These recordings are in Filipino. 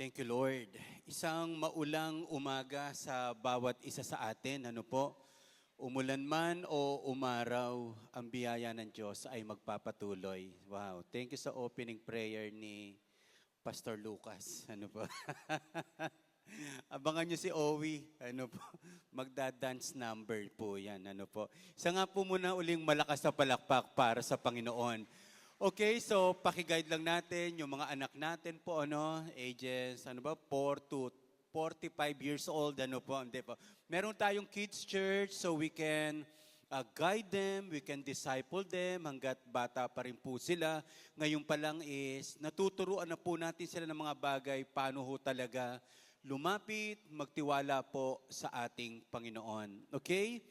Thank you, Lord. Isang maulang umaga sa bawat isa sa atin. Ano po? Umulan man o umaraw, ang biyaya ng Diyos ay magpapatuloy. Wow. Thank you sa opening prayer ni Pastor Lucas. Ano po? Abangan niyo si Owie. Ano po? Magda-dance number po yan. Ano po? Isa nga po muna uling malakas na palakpak para sa Panginoon. Okay, so pakiguide lang natin yung mga anak natin po, ages, 4 to 45 years old, hindi po. Meron tayong kids church so we can guide them, we can disciple them hanggat bata pa rin po sila. Ngayon pa lang is natuturuan na po natin sila ng mga bagay, paano ho talaga lumapit, magtiwala po sa ating Panginoon. Okay?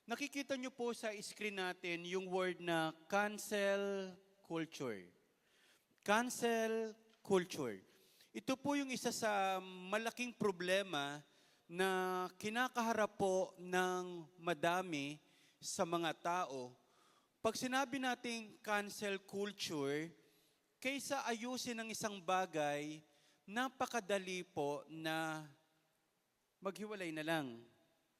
Nakikita nyo po sa screen natin yung word na cancel culture. Cancel culture. Ito po yung isa sa malaking problema na kinakaharap po ng madami sa mga tao. Pag sinabi nating cancel culture, kaysa ayusin ang isang bagay, napakadali po na maghiwalay na lang.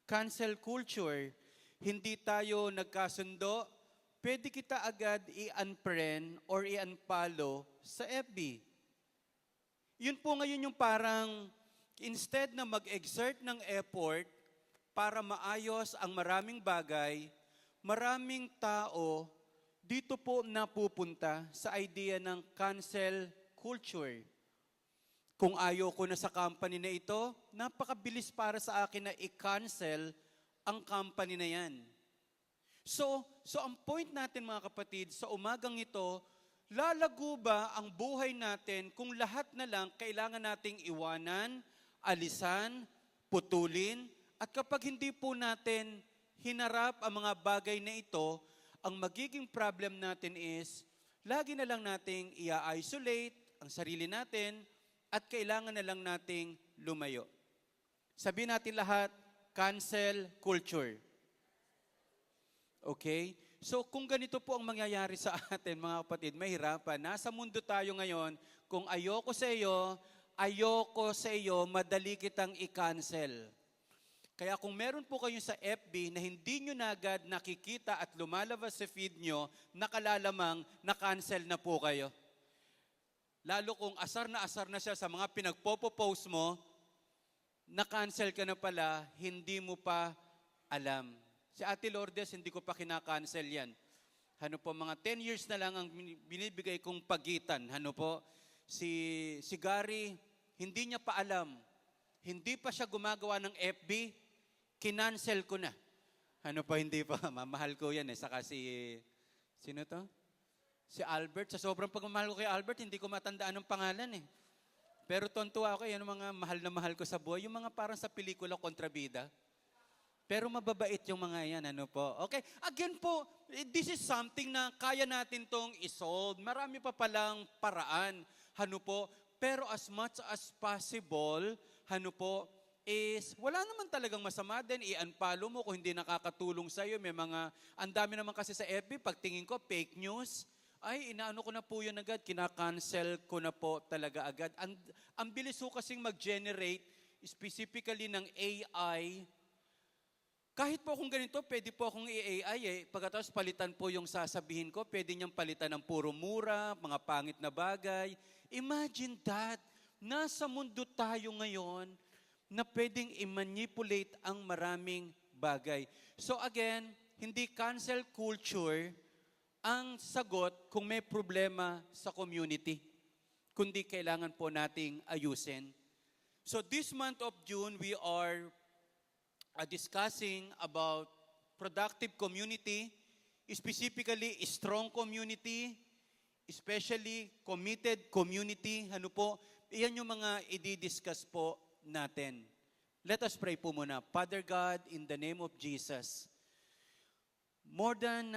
Cancel culture, hindi tayo nagkasundo, pwede kita agad i-unfriend or i-unfollow sa FB. Yun po ngayon yung parang, instead na mag-exert ng effort para maayos ang maraming bagay, maraming tao dito po napupunta sa idea ng cancel culture. Kung ayaw ko na sa company na ito, napakabilis para sa akin na i-cancel ang company na yan. So ang point natin mga kapatid, sa umagang ito, lalago ba ang buhay natin kung lahat na lang kailangan nating iwanan, alisan, putulin, at kapag hindi po natin hinarap ang mga bagay na ito, ang magiging problem natin is, lagi na lang nating i-isolate ang sarili natin at kailangan na lang nating lumayo. Sabihin natin lahat, cancel culture. Okay? So kung ganito po ang mangyayari sa atin mga kapatid, mahirapan. Nasa mundo tayo ngayon, kung ayoko sa iyo, madali kitang i-cancel. Kaya kung meron po kayo sa FB na hindi nyo na agad nakikita at lumalabas sa feed nyo, nakalalamang na-cancel na po kayo. Lalo kung asar na siya sa mga pinagpopopost mo, na-cancel ka na pala, hindi mo pa alam. Si Ate Lourdes, hindi ko pa kinakancel yan. Mga 10 years na lang ang binibigay kong pagitan. Si Gary, hindi niya pa alam. Hindi pa siya gumagawa ng FB, kinancel ko na. Hindi pa. Mamahal ko yan. Saka sino to? Si Albert. Sa sobrang pagmamahal ko kay Albert, hindi ko matandaan ang pangalan . Pero tontuwa ako, yan mga mahal na mahal ko sa buhay. Yung mga parang sa pelikula, kontrabida. Pero mababait yung mga yan, Okay, again po, this is something na kaya natin tong isolve. Marami pa palang paraan, Pero as much as possible, is wala naman talagang masama din. I-unfollow mo kung hindi nakakatulong sa'yo. Ang dami naman kasi sa FB, pagtingin ko, fake news. Ay, inaano ko na po yun agad, kinakancel ko na po talaga agad. Ang bilis ko kasing mag-generate, specifically ng AI. Kahit po kung ganito, pwede po akong i-AI . Pagkatapos palitan po yung sasabihin ko, pwede niyang palitan ng puro mura, mga pangit na bagay. Imagine that. Nasa mundo tayo ngayon na pwedeng i-manipulate ang maraming bagay. So again, hindi cancel culture ang sagot kung may problema sa community. Kundi kailangan po nating ayusin. So this month of June, we are discussing about productive community, specifically strong community, especially committed community. Iyan yung mga i-discuss po natin. Let us pray po muna. Father God, in the name of Jesus, more than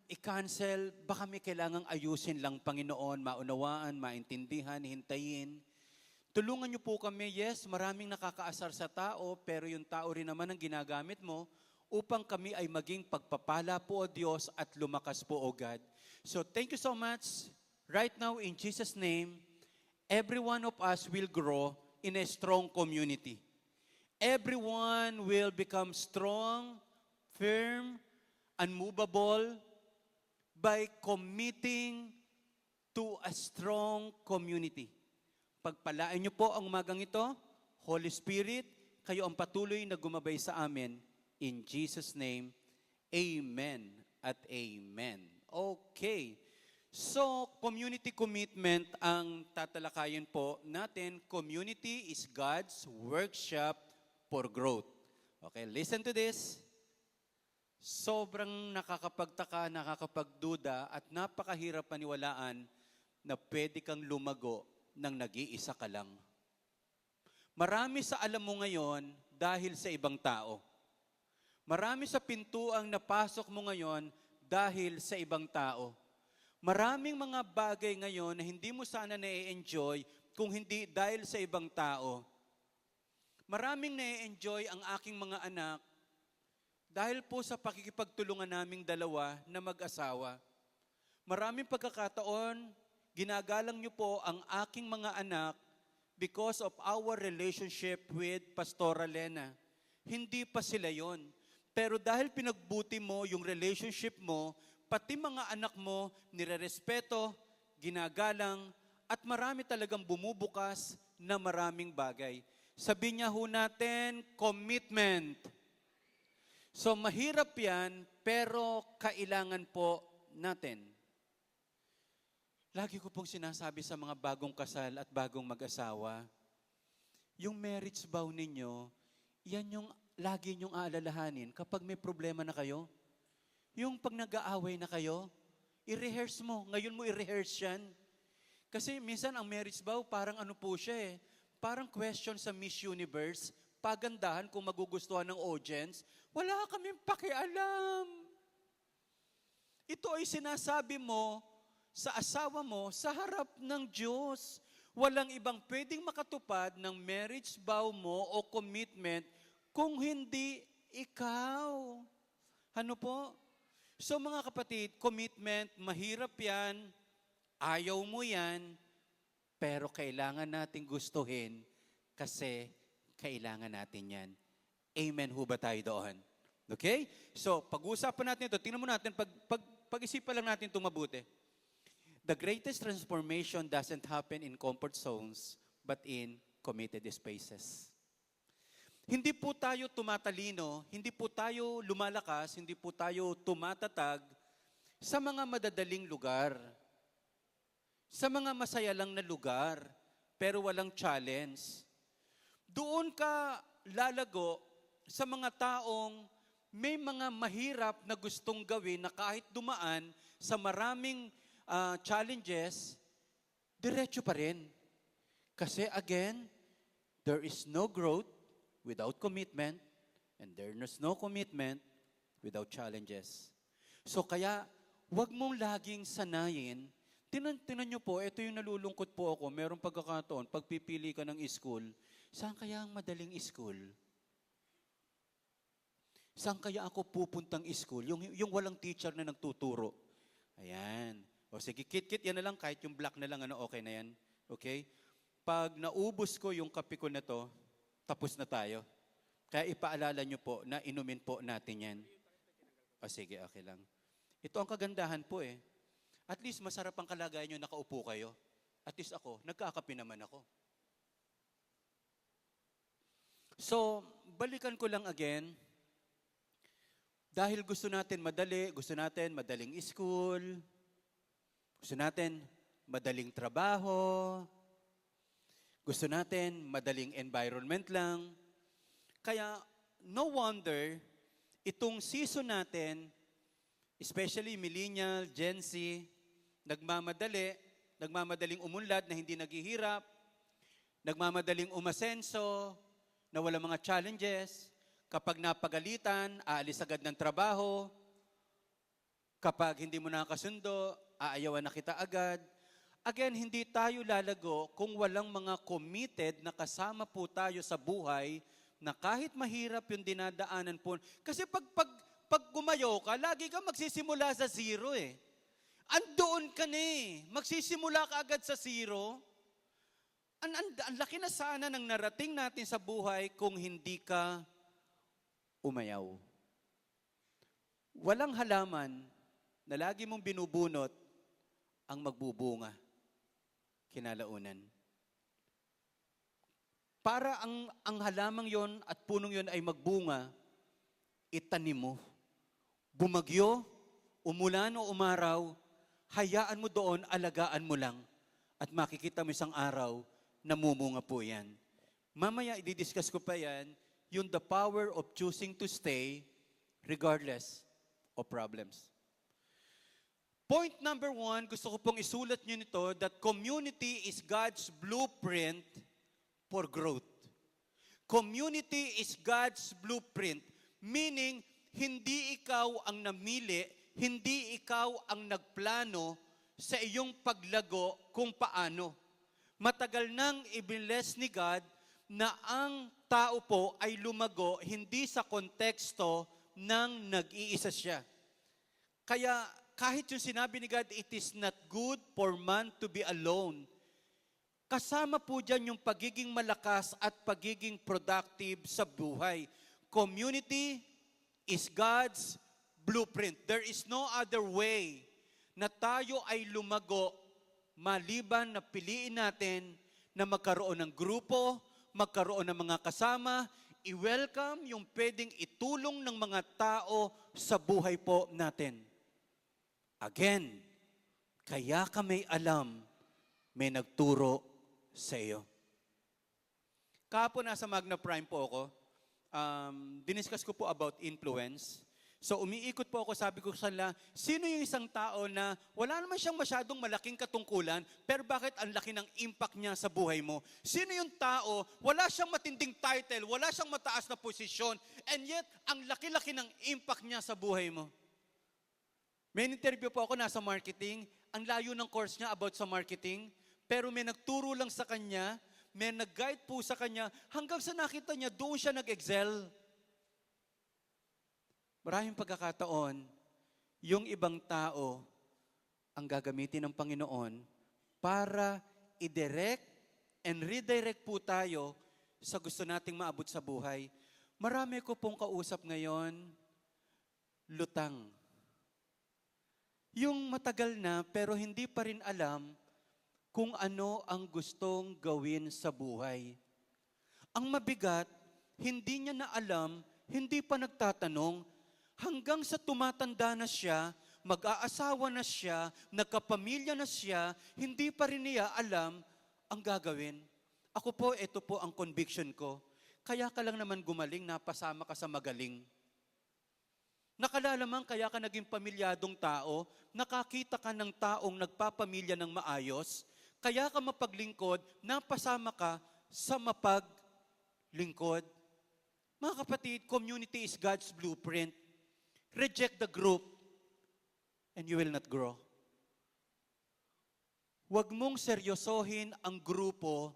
i-cancel, baka may kailangang ayusin lang, Panginoon, maunawaan, maintindihan, hintayin. Tulungan niyo po kami, yes, maraming nakakaasar sa tao, pero yung tao rin naman ang ginagamit mo upang kami ay maging pagpapala po, O Diyos, at lumakas po, O God. So thank you so much. Right now, in Jesus' name, every one of us will grow in a strong community. Everyone will become strong, firm, unmovable by committing to a strong community. Pagpalain niyo po ang umagang ito, Holy Spirit, kayo ang patuloy na gumabay sa amin. In Jesus' name, Amen at Amen. Okay. So, community commitment ang tatalakayin po natin. Community is God's workshop for growth. Okay, listen to this. Sobrang nakakapagtaka, nakakapagduda, at napakahirap paniwalaan na pwede kang lumago nang nag-iisa ka lang. Marami sa alam mo ngayon dahil sa ibang tao. Marami sa pintuang napasok mo ngayon dahil sa ibang tao. Maraming mga bagay ngayon na hindi mo sana na-enjoy kung hindi dahil sa ibang tao. Maraming na-enjoy ang aking mga anak dahil po sa pakikipagtulungan naming dalawa na mag-asawa. Maraming pagkakataon, ginagalang niyo po ang aking mga anak because of our relationship with Pastora Lena. Hindi pa sila yon. Pero dahil pinagbuti mo yung relationship mo, pati mga anak mo, nirerespeto, ginagalang, at marami talagang bumubukas na maraming bagay. Sabi niya ho natin, commitment. So mahirap yan, pero kailangan po natin. Lagi ko pong sinasabi sa mga bagong kasal at bagong mag-asawa, yung marriage vow ninyo, yan yung lagi nyong aalalahanin kapag may problema na kayo. Yung pag nag-aaway na kayo, i-rehearse mo. Ngayon mo i-rehearse yan. Kasi minsan ang marriage vow, parang ano po siya eh. Parang question sa Miss Universe, pagandahan kung magugustuhan ng audience, wala kaming pakialam. Ito ay sinasabi mo sa asawa mo sa harap ng Diyos. Walang ibang pwedeng makatupad ng marriage vow mo o commitment kung hindi ikaw. Ano po? So mga kapatid, commitment, mahirap yan, ayaw mo yan, pero kailangan nating gustuhin kasi kailangan natin yan. Amen ho ba tayo doon? Okay? So, pag-uusapan natin ito, tingnan mo natin, pag-isipan lang natin itong mabuti. The greatest transformation doesn't happen in comfort zones, but in committed spaces. Hindi po tayo tumatalino, hindi po tayo lumalakas, hindi po tayo tumatatag sa mga madadaling lugar. Sa mga masaya lang na lugar, pero walang challenge. Doon ka lalago sa mga taong may mga mahirap na gustong gawin na kahit dumaan sa maraming challenges, diretso pa rin. Kasi again, there is no growth without commitment, and there is no commitment without challenges. So kaya, wag mong laging sanayin. Tinan nyo po, ito yung nalulungkot po ako, merong pagkakataon, pagpipili ka ng school, saan kaya ang madaling school? Saan kaya ako pupuntang school? Yung walang teacher na nagtuturo. Ayan. O sige, kit-kit, yan na lang, kahit yung black na lang, okay na yan. Okay? Pag naubos ko yung kape ko na to, tapos na tayo. Kaya ipaalala nyo po na inumin po natin yan. O sige, okay lang. Ito ang kagandahan po eh. At least masarap ang kalagayan nyo, nakaupo kayo. At least ako, nagkakape naman ako. So, balikan ko lang again. Dahil gusto natin madali, gusto natin madaling school, gusto natin madaling trabaho, gusto natin madaling environment lang. Kaya, no wonder, itong season natin, especially millennial, Gen Z, nagmamadaling umunlad na hindi naghihirap, nagmamadaling umasenso, na wala mga challenges, kapag napagalitan, aalis agad ng trabaho, kapag hindi mo nakakasundo, aayawan na kita agad. Again, hindi tayo lalago kung walang mga committed na kasama po tayo sa buhay na kahit mahirap yung dinadaanan po. Kasi pag gumayo ka, lagi ka magsisimula sa zero eh. Andoon ka na eh. Magsisimula ka agad sa zero. Ang laki na sana ng narating natin sa buhay kung hindi ka umayaw. Walang halaman na lagi mong binubunot ang magbubunga kinalaunan. Para ang halamang yon at punong yon ay magbunga, itanim mo. Bumagyo, umulan o umaraw, hayaan mo doon, alagaan mo lang. At makikita mo isang araw, namumunga po yan. Mamaya, i-discuss ko pa yan, yung the power of choosing to stay regardless of problems. Point number 1, gusto ko pong isulat nyo nito, that community is God's blueprint for growth. Community is God's blueprint, meaning hindi ikaw ang namili, hindi ikaw ang nagplano sa iyong paglago kung paano. Matagal nang i-bless ni God na ang tao po ay lumago hindi sa konteksto ng nag-iisa siya. Kaya kahit yung sinabi ni God, it is not good for man to be alone. Kasama po dyan yung pagiging malakas at pagiging productive sa buhay. Community is God's blueprint. There is no other way na tayo ay lumago maliban na piliin natin na magkaroon ng grupo, magkaroon ng mga kasama, i-welcome yung pwedeng itulong ng mga tao sa buhay po natin. Again, kaya ka may alam, may nagturo sa iyo. Kahapon nasa Magna Prime po ako, diniscuss ko po about influence. So umiikot po ako, sabi ko sa kanila, sino yung isang tao na wala naman siyang masyadong malaking katungkulan, pero bakit ang laki ng impact niya sa buhay mo? Sino yung tao, wala siyang matinding title, wala siyang mataas na posisyon, and yet ang laki-laki ng impact niya sa buhay mo? May interview po ako, nasa marketing, ang layo ng course niya about sa marketing, pero may nagturo lang sa kanya, may nag-guide po sa kanya, hanggang sa nakita niya, doon siya nag-excel. Maraming pagkakataon, yung ibang tao ang gagamitin ng Panginoon para i-direct and redirect po tayo sa gusto nating maabot sa buhay. Marami ko pong kausap ngayon, lutang. Yung matagal na pero hindi pa rin alam kung ano ang gustong gawin sa buhay. Ang mabigat, hindi niya na alam, hindi pa nagtatanong, hanggang sa tumatanda na siya, mag-aasawa na siya, nagkapamilya na siya, hindi pa rin niya alam ang gagawin. Ako po, ito po ang conviction ko. Kaya ka lang naman gumaling, napasama ka sa magaling. Nakalalaman kaya ka naging pamilyadong tao, nakakita ka ng taong nagpapamilya ng maayos, kaya ka mapaglingkod, napasama ka sa mapaglingkod. Mga kapatid, community is God's blueprint. Reject the group and you will not grow. Huwag mong seryosohin ang grupo,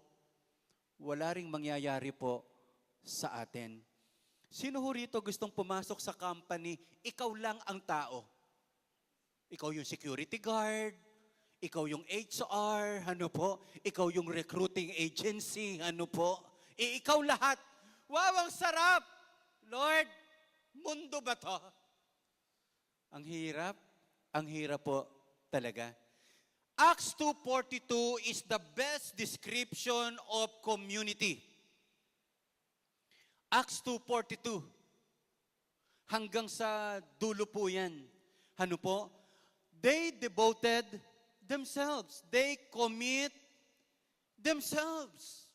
wala ring mangyayari po sa atin. Sino ho rito gustong pumasok sa company, ikaw lang ang tao? Ikaw yung security guard, ikaw yung HR, ano po? Ikaw yung recruiting agency, ano po? Ikaw lahat. Wow, ang sarap! Lord, mundo ba to? Ang hirap po talaga. Acts 2:42 is the best description of community. Acts 2:42. Hanggang sa dulo po yan. Ano po? They devoted themselves. They commit themselves.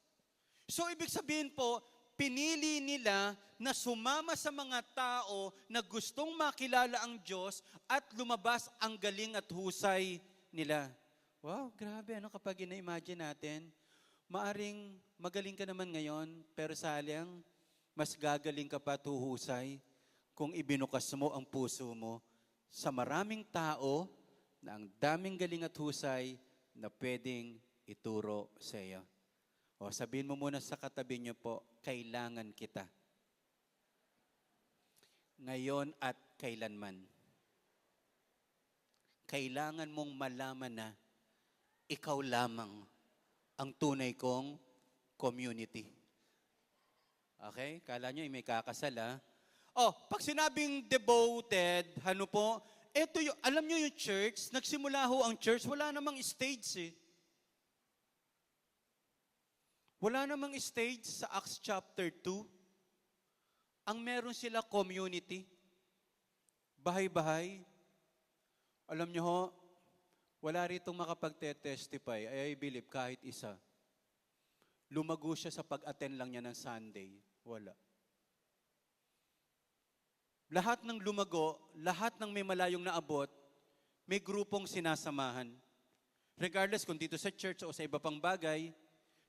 So, ibig sabihin po, pinili nila na sumama sa mga tao na gustong makilala ang Diyos at lumabas ang galing at husay nila. Wow, grabe. Ano kapag ina-imagine natin? Maaring magaling ka naman ngayon, pero sayang, mas gagaling ka pa tuhusay kung ibinukas mo ang puso mo sa maraming tao na ang daming galing at husay na pwedeng ituro sa iyo. O sabihin mo muna sa katabi niyo po, kailangan kita. Ngayon at kailanman. Kailangan mong malaman na ikaw lamang ang tunay kong community. Okay? Kala nyo may kakasal, ha? Oh, pag sinabing devoted, ano po, eto yung, alam nyo yung church, nagsimula ho ang church, wala namang stage eh. Wala namang stage sa Acts chapter 2. Ang meron sila community. Bahay-bahay. Alam nyo ho, wala ritong makapagte-testify, I believe, kahit isa. Lumago siya sa pag-attend lang niya ng Sunday. Wala. Lahat ng lumago, lahat ng may malayong naabot, may grupong sinasamahan. Regardless kung dito sa church o sa iba pang bagay,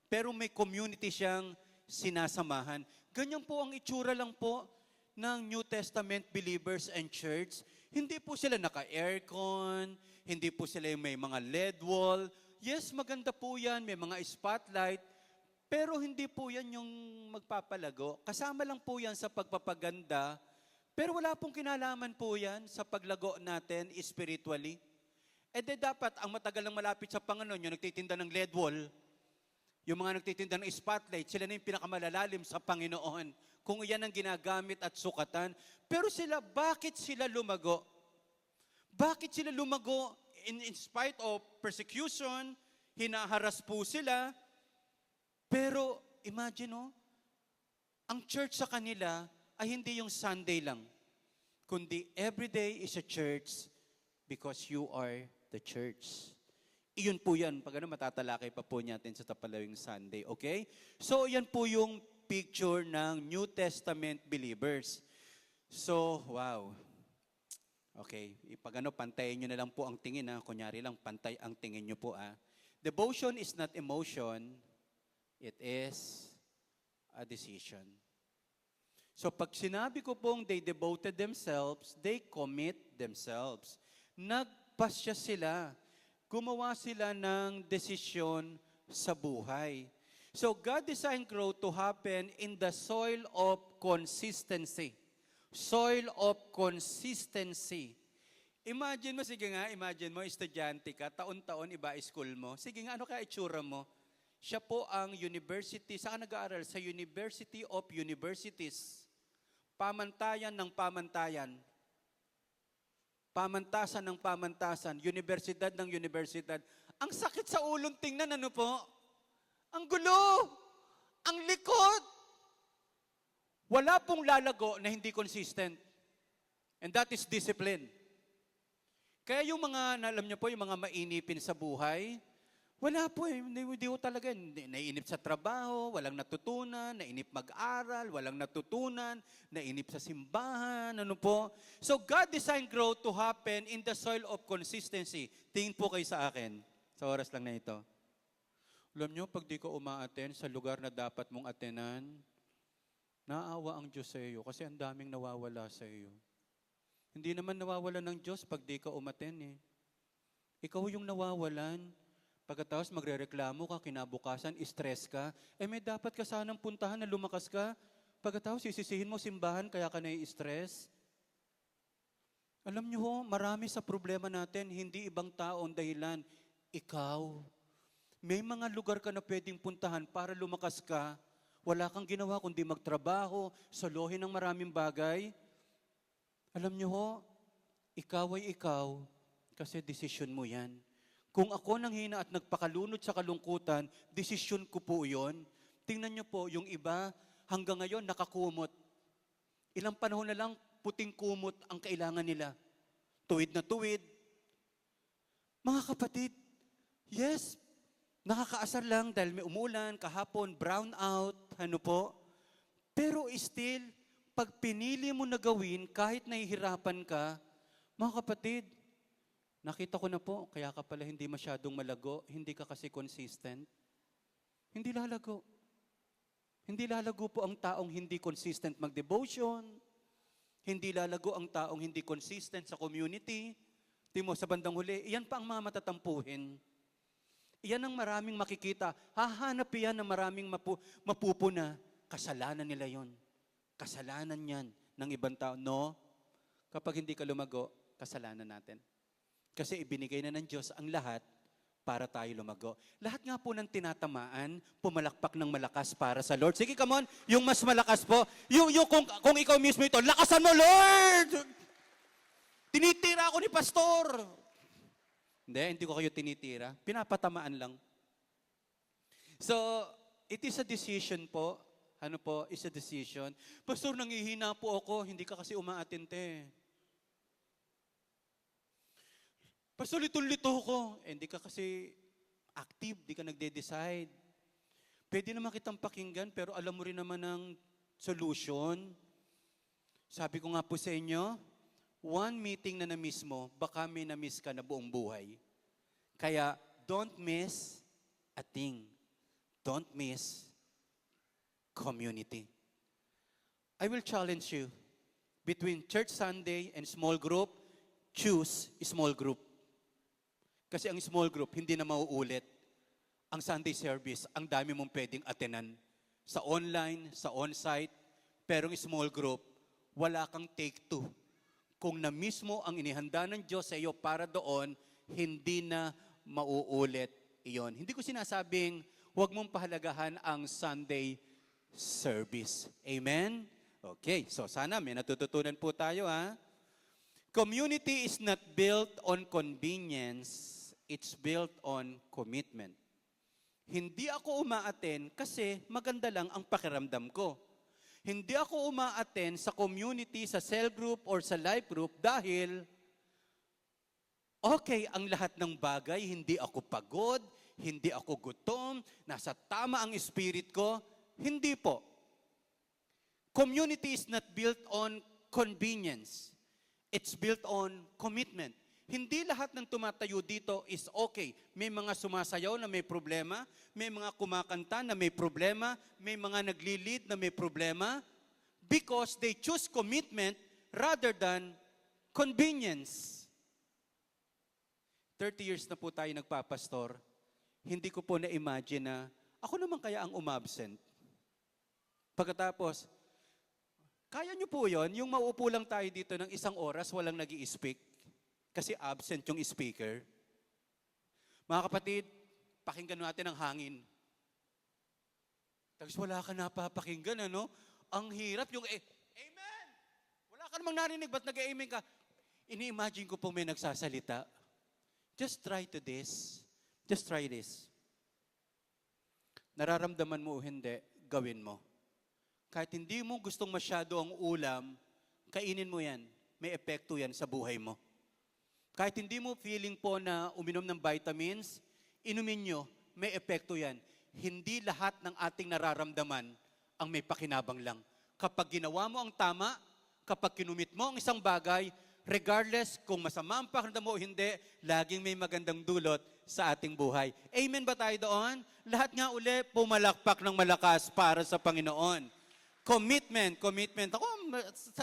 pero may community siyang sinasamahan. Ganyan po ang itsura lang po ng New Testament believers and church. Hindi po sila naka-aircon, hindi po sila may mga LED wall. Yes, maganda po yan, may mga spotlight, pero hindi po yan yung magpapalago. Kasama lang po yan sa pagpapaganda, pero wala pong kinalaman po yan sa paglago natin spiritually. E de dapat, ang matagal lang malapit sa Panginoon, yung nagtitinda ng LED wall, yung mga nagtitinda ng spotlight, sila na yung pinakamalalalim sa Panginoon. Kung iyan ang ginagamit at sukatan. Pero sila, bakit sila lumago? Bakit sila lumago in spite of persecution? Hinaharas po sila. Pero imagine, ang church sa kanila ay hindi yung Sunday lang, kundi every day is a church because you are the church. Iyon po yan, pag matatalakay pa po natin sa tapalawing Sunday, okay? So, yan po yung picture ng New Testament believers. So, wow. Okay, pag pantayin nyo na lang po ang tingin, ha? Kunyari lang, pantay ang tingin nyo po, ha? Devotion is not emotion, it is a decision. So pag sinabi ko pong they devoted themselves, they commit themselves. Nagpasya sila. Gumawa sila ng desisyon sa buhay. So God designed growth to happen in the soil of consistency. Soil of consistency. Imagine mo, sige nga, imagine mo, estudyante ka, taon-taon iba school mo. Sige nga, ano kaya itsura mo? Siya po ang university, saan nag-aaral? Sa University of Universities. Pamantayan ng pamantayan. Pamantasan ng pamantasan. Universidad ng universidad. Ang sakit sa ulong tingnan, ano po? Ang gulo! Ang likod! Wala pong lalago na hindi consistent. And that is discipline. Kaya yung mga, alam niyo po, yung mga mainipin sa buhay, wala po eh, hindi ko talaga, naiinip sa trabaho, walang natutunan, nainip mag-aral, walang natutunan, nainip sa simbahan, ano po. So God designed growth to happen in the soil of consistency. Tingin po kayo sa akin, sa oras lang na ito. Alam nyo, pag di ka uma-attend sa lugar na dapat mong attenan, naawa ang Diyos sa iyo kasi ang daming nawawala sa iyo. Hindi naman nawawala ng Diyos pag di ka umattend eh. Ikaw yung nawawalan. Pagkatapos magrereklamo ka, kinabukasan, stress ka, may dapat ka sanang puntahan na lumakas ka. Pagkatapos sisisihin mo simbahan, kaya ka nai-stress. Alam niyo ho, marami sa problema natin, hindi ibang tao ang dahilan. Ikaw. May mga lugar ka na pwedeng puntahan para lumakas ka. Wala kang ginawa kundi magtrabaho, solohin ng maraming bagay. Alam niyo ho, ikaw ay ikaw kasi desisyon mo yan. Kung ako nang hina at nagpakalunod sa kalungkutan, desisyon ko po yun. Tingnan niyo po, yung iba hanggang ngayon nakakumot. Ilang panahon na lang, puting kumot ang kailangan nila. Tuwid na tuwid. Mga kapatid, yes, nakakaasar lang dahil may umulan, kahapon, brown out, ano po. Pero still, pag pinili mo na gawin, kahit nahihirapan ka, mga kapatid, nakita ko na po, kaya ka pala hindi masyadong malago, hindi ka kasi consistent. Hindi lalago. Hindi lalago po ang taong hindi consistent mag-devotion. Hindi lalago ang taong hindi consistent sa community. Timo, sa bandang huli, iyan pa ang mga matatampuhin. Iyan ang maraming makikita. Hahanap yan ng maraming mapupuna. Kasalanan nila yon. Kasalanan yan ng ibang tao. No, kapag hindi ka lumago, kasalanan natin. Kasi ibinigay na ng Diyos ang lahat para tayo lumago. Lahat nga po ng tinatamaan, pumalakpak ng malakas para sa Lord. Sige, come on, yung mas malakas po. Kung ikaw mismo ito, lakasan mo, Lord! Tinitira ako ni pastor. Hindi ko kayo tinitira. Pinapatamaan lang. So, it is a decision po. Ano po? It's a decision. Pastor, nangihina po ako. Hindi ka kasi umaattente. Pastor, litong-lito ko. Hindi ka kasi active. Hindi ka nagde-decide. Pwede naman kitang pakinggan, pero alam mo rin naman ang solution. Sabi ko nga po sa inyo, one meeting na na-miss mo, baka may na-miss ka na buong buhay. Kaya, don't miss a thing. Don't miss community. I will challenge you. Between church Sunday and small group, choose small group. Kasi ang small group, hindi na mauulit. Ang Sunday service, ang dami mong pwedeng attenan. Sa online, sa on-site, pero ang small group, wala kang take two. Kung na mismo ang inihanda ng Diyos sa iyo para doon, hindi na mauulit iyon. Hindi ko sinasabing, huwag mong pahalagahan ang Sunday service. Amen? Okay, so sana may natututunan po tayo, ha? Community is not built on convenience, it's built on commitment. Hindi ako umaaten kasi maganda lang ang pakiramdam ko. Hindi ako umaaten sa community, sa cell group, or sa life group dahil okay ang lahat ng bagay, hindi ako pagod, hindi ako gutom, nasa tama ang spirit ko. Hindi po. Community is not built on convenience. It's built on commitment. Hindi lahat ng tumatayo dito is okay. May mga sumasayaw na may problema, may mga kumakanta na may problema, may mga nagli-lead na may problema because they choose commitment rather than convenience. 30 years na po tayo nagpapastor, hindi ko po na-imagine na ako naman kaya ang umabsent. Pagkatapos, kaya nyo po yon, yung maupo lang tayo dito ng 1 oras, walang nag-i-speak, kasi absent yung speaker. Mga kapatid, pakinggan natin ang hangin. Tapos wala ka napapakinggan, ano? Ang hirap yung, amen! Wala ka namang narinig, ba't nag-amen ka? Ini-imagine ko pong may nagsasalita. Just try to this. Just try this. Nararamdaman mo o hindi, gawin mo. Kahit hindi mo gustong masyado ang ulam, kainin mo yan. May epekto yan sa buhay mo. Kahit hindi mo feeling po na uminom ng vitamins, inumin nyo, may epekto yan. Hindi lahat ng ating nararamdaman ang may pakinabang lang. Kapag ginawa mo ang tama, kapag kinumit mo ang isang bagay, regardless kung masama ang pakiramdam mo o hindi, laging may magandang dulot sa ating buhay. Amen ba tayo doon? Lahat nga uli, pumalakpak ng malakas para sa Panginoon. Commitment. Ako,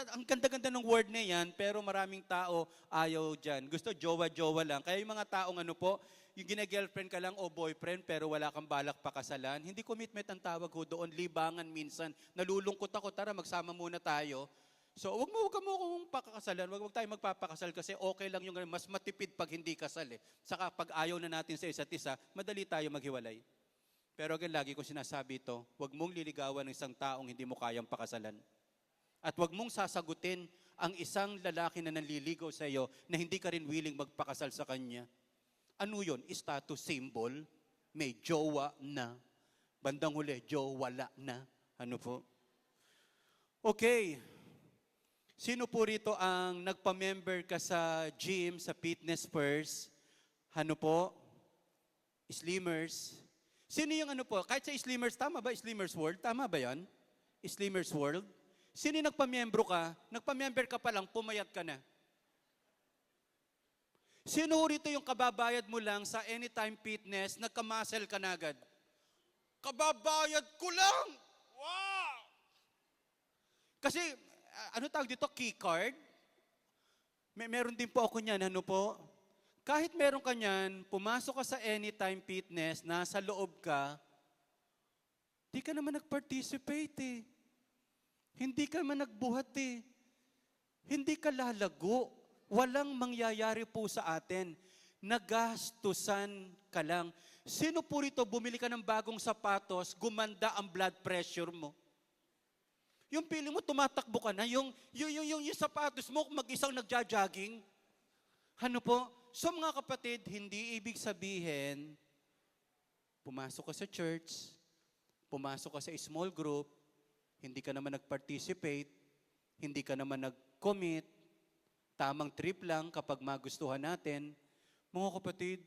ang ganda-ganda ng word na yan, pero maraming tao ayaw dyan. Gusto jowa-jowa lang. Kaya yung mga taong ano po, yung gina-girlfriend ka lang o boyfriend, pero wala kang balak pakasalan, hindi commitment ang tawag ho doon, libangan minsan. Nalulungkot ako, tara magsama muna tayo. So, wag mo akong pakakasalan, wag tayo magpapakasal kasi okay lang yung mas matipid pag hindi kasal eh. Saka pag ayaw na natin sa isa't isa, madali tayo maghiwalay. Pero again, lagi ko sinasabi ito, huwag mong liligawan ng isang taong hindi mo kayang pakasalan. At huwag mong sasagutin ang isang lalaki na nanliligaw sa iyo na hindi ka rin willing magpakasal sa kanya. Ano yun? Status symbol, may jowa na. Bandang huli, jowala na. Ano po? Okay. Sino po rito ang nagpa-member ka sa gym, sa Fitness First? Ano po? Slimmers. Sino yung ano po? Kahit sa Slimmers, tama ba? Slimmers World? Tama ba yan? Slimmers World? Sino yung nagpa-membro ka? Nagpa-member ka pa lang, pumayat ka na. Sino rito yung kababayad mo lang sa Anytime Fitness, nagka-muscle ka na agad? Kababayad ko lang! Wow! Kasi, ano tawag dito? Key card? Meron din po ako niyan, ano po? Kahit meron ka niyan, pumasok ka sa Anytime Fitness, nasa loob ka, di ka naman nag-participate eh. Hindi ka naman nagbuhat eh. Hindi ka lalago. Walang mangyayari po sa atin. nagastusan ka lang. Sino po rito bumili ka ng bagong sapatos, gumanda ang blood pressure mo? Yung feeling mo tumatakbo ka na, yung sapatos mo mag-isang nagja-jogging. Ano po? So mga kapatid, hindi ibig sabihin, pumasok ka sa church, pumasok ka sa small group, hindi ka naman nag-participate, hindi ka naman nag-commit, tamang trip lang kapag magustuhan natin. Mga kapatid,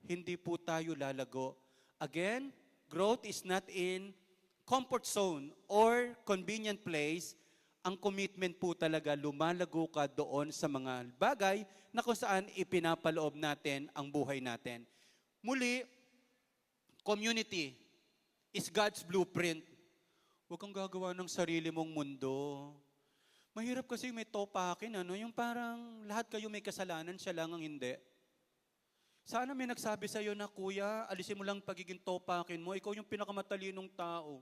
hindi po tayo lalago. Again, growth is not in comfort zone or convenient place. Ang commitment po talaga, lumalago ka doon sa mga bagay na kung saan ipinapaloob natin ang buhay natin. Muli, community is God's blueprint. Huwag kang gagawa ng sarili mong mundo. Mahirap kasi may topakin, yung parang lahat kayo may kasalanan, siya lang ang hindi. Sana may nagsabi sa iyo na, kuya, alisin mo lang pagiging topakin mo, ikaw yung pinakamatalinong tao.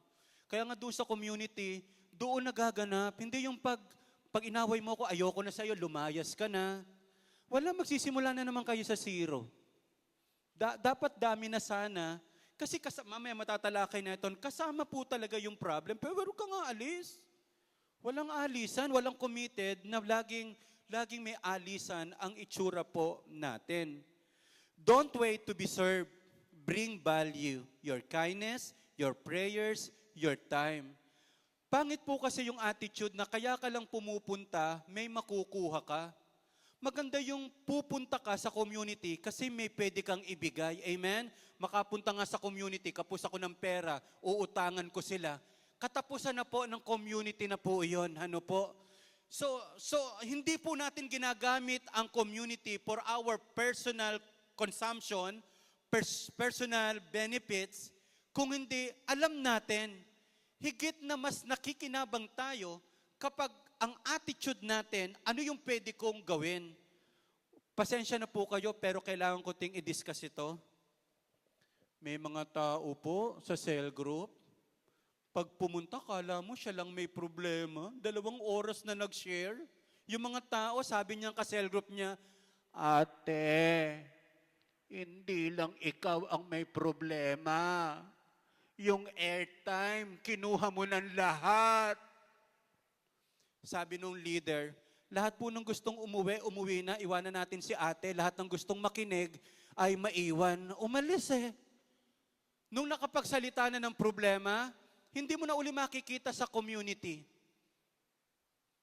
Kaya nga doon sa community, doon nagaganap. Hindi yung pag inaway mo ko, ayoko na sa iyo, lumayas ka na. Wala, magsisimula na naman kayo sa zero. Dapat dami na sana. Kasi mamaya matatalakay na ito, kasama po talaga yung problem, pero ka nga alis. Walang alisan, walang committed na laging may alisan ang itsura po natin. Don't wait to be served. Bring value. Your kindness, your prayers, your time. Pangit po kasi yung attitude na kaya ka lang pumupunta, may makukuha ka. Maganda yung pupunta ka sa community kasi may pwede kang ibigay. Amen? Makapunta nga sa community, kapos ako ng pera, uutangan ko sila. Katapusan na po ng community na po iyon. Ano po? So hindi po natin ginagamit ang community for our personal consumption, personal benefits, kung hindi alam natin, higit na mas nakikinabang tayo kapag ang attitude natin, ano yung pwede kong gawin. Pasensya na po kayo, pero kailangan ko ting i-discuss ito. May mga tao po sa cell group, pag pumunta, kala mo siya lang may problema. 2 oras na nag-share. Yung mga tao, sabi niya ka cell group niya, ate, hindi lang ikaw ang may problema. Yung airtime, kinuha mo ng lahat. Sabi nung leader, lahat po ng gustong umuwi na, iwanan natin si ate. Lahat ng gustong makinig ay maiwan. Umalis eh. Nung nakapagsalita na ng problema, hindi mo na uli makikita sa community.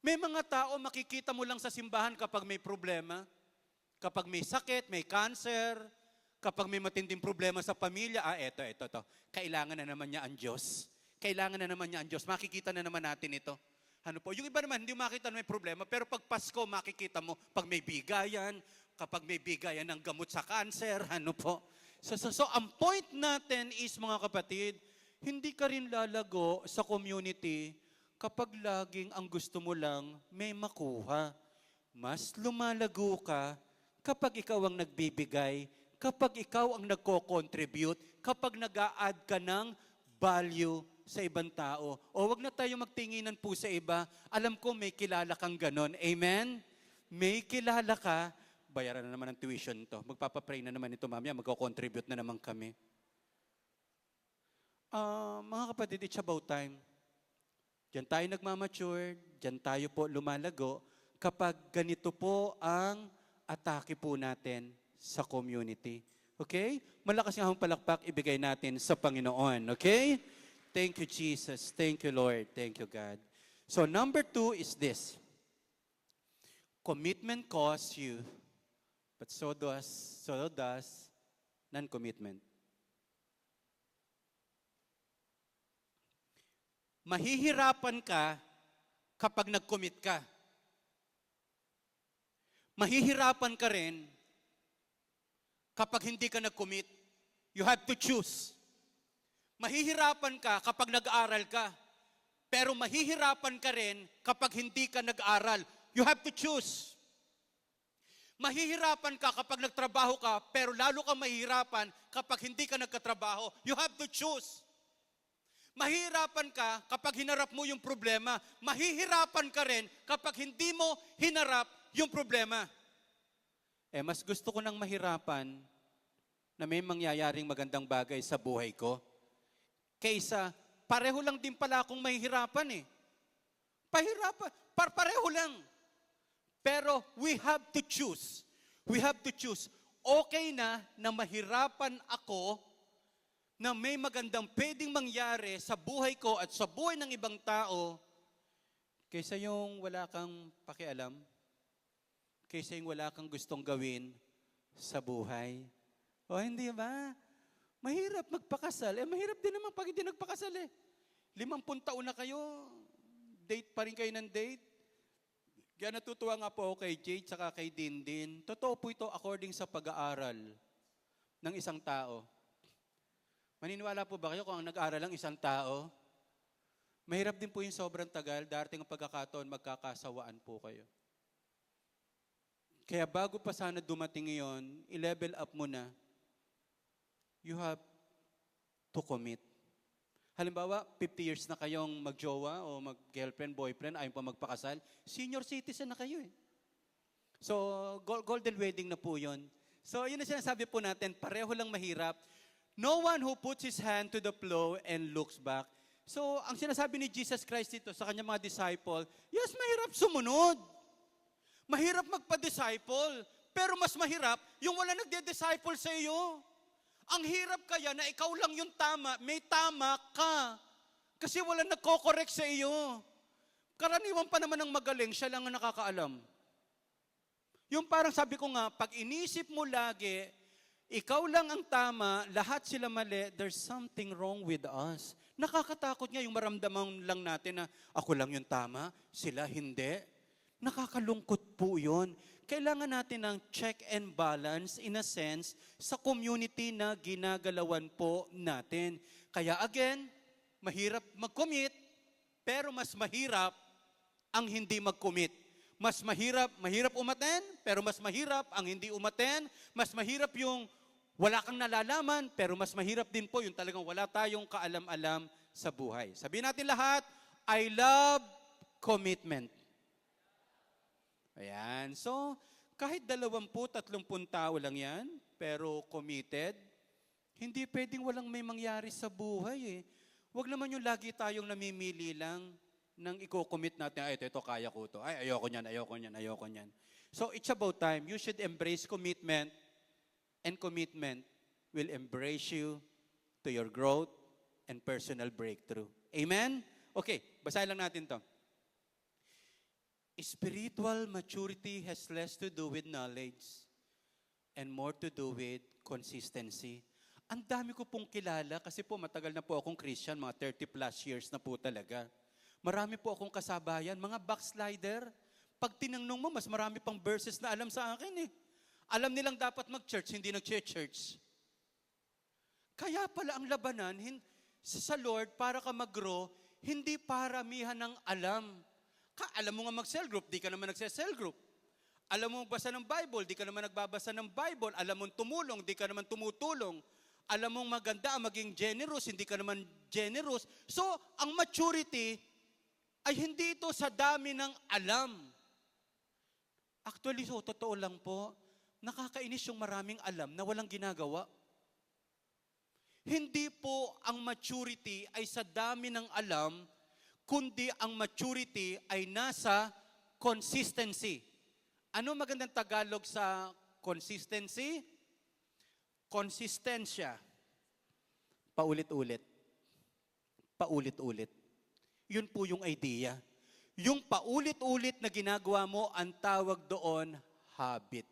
May mga tao makikita mo lang sa simbahan kapag may problema. Kapag may sakit, may cancer, kapag may matinding problema sa pamilya, eto. Kailangan na naman niya ang Diyos. Kailangan na naman niya ang Diyos. Makikita na naman natin ito. Ano po? Yung iba naman, hindi makita na may problema, pero pag Pasko, makikita mo, pag may bigayan, kapag may bigayan ng gamot sa cancer, ano po? So ang point natin is, mga kapatid, hindi ka rin lalago sa community kapag laging ang gusto mo lang may makuha. Mas lumalago ka kapag ikaw ang nagbibigay, kapag ikaw ang nagko-contribute, kapag nag-a-add ka ng value sa ibang tao. O wag na tayo magtinginan po sa iba. Alam ko may kilala kang ganon. Amen? May kilala ka, bayaran na naman ang tuition to. Magpapapray na naman ito mamaya, magko-contribute na naman kami. Mga kapatid, it's about time. Diyan tayo nagmamature, diyan tayo po lumalago kapag ganito po ang atake po natin sa community. Okay? Malakas nga ang palakpak, ibigay natin sa Panginoon. Okay? Thank you, Jesus. Thank you, Lord. Thank you, God. So, number 2 is this. Commitment costs you, but so does non-commitment. Mahihirapan ka kapag nag-commit ka. Mahihirapan ka rin kapag hindi ka nag-commit. You have to choose. Mahihirapan ka kapag nag-aaral ka. Pero mahihirapan ka rin kapag hindi ka nag-aaral. You have to choose. Mahihirapan ka kapag nagtrabaho ka, pero lalo kang mahihirapan kapag hindi ka nagkatrabaho. You have to choose. Mahihirapan ka kapag hinarap mo yung problema. Mahihirapan ka rin kapag hindi mo hinarap yung problema. Mas gusto ko nang mahirapan na may mangyayaring magandang bagay sa buhay ko kaysa pareho lang din pala akong mahihirapan eh. Pahirapan, pareho lang. Pero we have to choose. We have to choose. Okay na mahirapan ako na may magandang pwedeng mangyari sa buhay ko at sa buhay ng ibang tao kaysa yung wala kang pakialam, kaysa yung wala kang gustong gawin sa buhay. O hindi ba? Mahirap magpakasal. Mahirap din naman pag hindi nagpakasal 50 taon na kayo, date pa rin kayo ng date. Kaya natutuwa nga po ako kay Jade saka kay Dindin. Totoo po ito according sa pag-aaral ng isang tao. Maniniwala po ba kayo kung ang nag-aaral lang isang tao? Mahirap din po yung sobrang tagal, darating ang pagkakataon, magkakasawaan po kayo. Kaya bago pa sana dumating ngayon, i-level up mo na, you have to commit. Halimbawa, 50 years na kayong magjowa o mag-girlfriend, boyfriend, ayaw pa magpakasal, senior citizen na kayo So, golden wedding na po yun. So, yun na sinasabi po natin, pareho lang mahirap. No one who puts his hand to the plow and looks back. So, ang sinasabi ni Jesus Christ dito sa kanyang mga disciple, yes, mahirap sumunod. Mahirap magpa-disciple. Pero mas mahirap yung wala nagde-disciple sa iyo. Ang hirap kaya na ikaw lang yung tama, may tama ka. Kasi wala nagko-correct sa iyo. Karaniwan pa naman ng magaling, siya lang ang nakakaalam. Yung parang sabi ko nga, pag inisip mo lagi, ikaw lang ang tama, lahat sila mali, there's something wrong with us. Nakakatakot nga yung maramdaman lang natin na ako lang yung tama, sila hindi. Nakakalungkot po yun. Kailangan natin ng check and balance in a sense sa community na ginagalawan po natin. Kaya again, mahirap mag-commit, pero mas mahirap ang hindi mag-commit. Mas mahirap umaten, pero mas mahirap ang hindi umaten. Mas mahirap yung wala kang nalalaman, pero mas mahirap din po yung talagang wala tayong kaalam-alam sa buhay. Sabihin natin lahat, I love commitment. Ayan. So, kahit 20-30 tao lang yan, pero committed, hindi pwedeng walang may mangyari sa buhay Huwag naman yung lagi tayong namimili lang nang i-commit natin, ay, ito, kaya ko to. Ay, ayoko niyan. So, it's about time. You should embrace commitment, and commitment will embrace you to your growth and personal breakthrough. Amen? Okay, basahin lang natin to. Spiritual maturity has less to do with knowledge and more to do with consistency. Ang dami ko pong kilala kasi po matagal na po akong Christian, mga 30 plus years na po talaga. Marami po akong kasabayan, mga backslider. Pag tinanong mo, mas marami pang verses na alam sa akin Alam nilang dapat mag-church, hindi nag-church. Kaya pala ang labanan sa Lord para ka mag-grow, hindi paramihan ng alam. Alam mo nga mag-cell group, di ka naman nagse-cell group. Alam mo magbasa ng Bible, di ka naman nagbabasa ng Bible. Alam mo tumulong, di ka naman tumutulong. Alam mo maganda ang maging generous, hindi ka naman generous. So, ang maturity ay hindi ito sa dami ng alam. Actually, totoo lang po, nakakainis yung maraming alam na walang ginagawa. Hindi po ang maturity ay sa dami ng alam, kundi ang maturity ay nasa consistency. Ano magandang Tagalog sa consistency? Konsistensya. Paulit-ulit. Paulit-ulit. Yun po yung idea. Yung paulit-ulit na ginagawa mo, ang tawag doon, habit.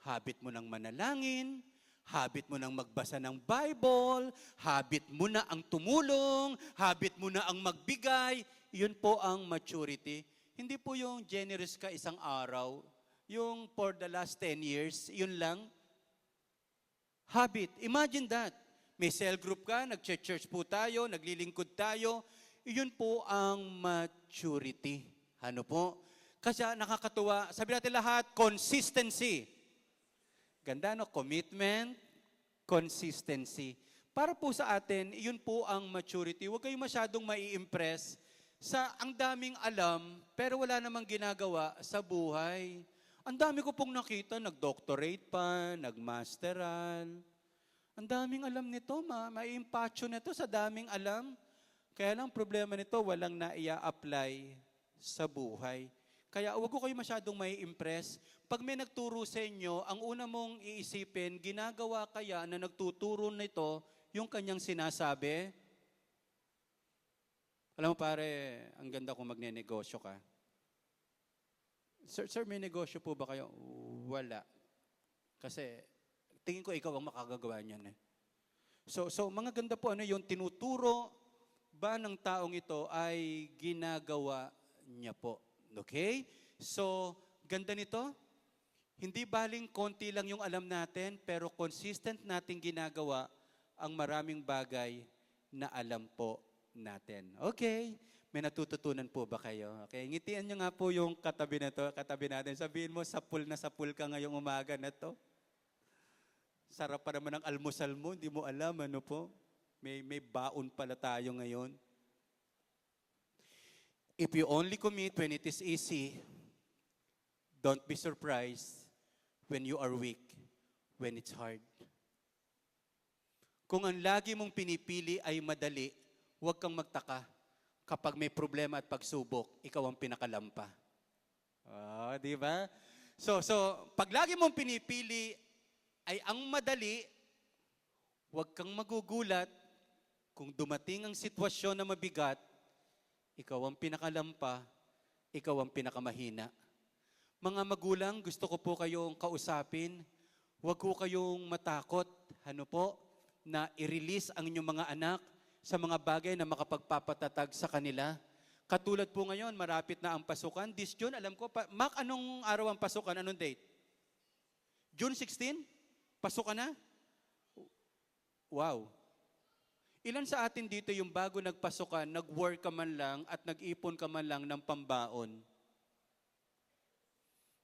Habit mo ng manalangin, habit mo ng magbasa ng Bible, habit mo na ang tumulong, habit mo na ang magbigay. Yun po ang maturity. Hindi po yung generous ka isang araw, yung for the last 10 years, yun lang. Habit. Imagine that. May cell group ka, nag-church po tayo, naglilingkod tayo. Yun po ang maturity. Ano po? Kasi nakakatuwa. Sabi natin lahat, consistency. Ganda, no? Commitment, consistency. Para po sa atin, yun po ang maturity. Huwag kayong masyadong mai-impress sa ang daming alam, pero wala namang ginagawa sa buhay. Ang dami ko pong nakita, nag-doctorate pa, nag-masteral. Ang daming alam nito, may impatyo nito sa daming alam. Kaya lang problema nito, walang naia-apply sa buhay. Kaya huwag ko kayo masyadong may impress. Pag may nagturo sa inyo, ang una mong iisipin, ginagawa kaya na nagtuturo nito yung kanyang sinasabi? Alam mo pare, ang ganda kung magne-negosyo ka. Sir, may negosyo po ba kayo? Wala. Kasi tingin ko ikaw ang makagagawa niyan eh. So mga ganda po, yung tinuturo ba ng taong ito ay ginagawa niya po. Okay? So, ganda nito. Hindi baling konti lang yung alam natin, pero consistent nating ginagawa ang maraming bagay na alam po natin. Okay? May natututunan po ba kayo? Okay, ngitian nyo nga po yung katabi na to, katabi natin. Sabihin mo, sapul na sapul ka ngayong umaga na to. Sarap pa naman ang almusal mo, hindi mo alam, ano po? May baon pala tayo ngayon. If you only commit when it is easy, don't be surprised when you are weak, when it's hard. Kung ang lagi mong pinipili ay madali, huwag kang magtaka. Kapag may problema at pagsubok, ikaw ang pinakalampa. Di ba? So, pag lagi mong pinipili ay ang madali, huwag kang magugulat kung dumating ang sitwasyon na mabigat, ikaw ang pinakalampa, ikaw ang pinakamahina. Mga magulang, gusto ko po kayong kausapin, huwag ko kayong matakot, na i-release ang inyong mga anak sa mga bagay na makapagpapatatag sa kanila. Katulad po ngayon, marapit na ang pasukan. This June, alam ko, Mac, anong araw ang pasukan? Anong date? June 16? Pasukan na? Wow. Ilan sa atin dito yung bago nagpasukan, nag-work ka man lang at nag-ipon ka man lang ng pambaon?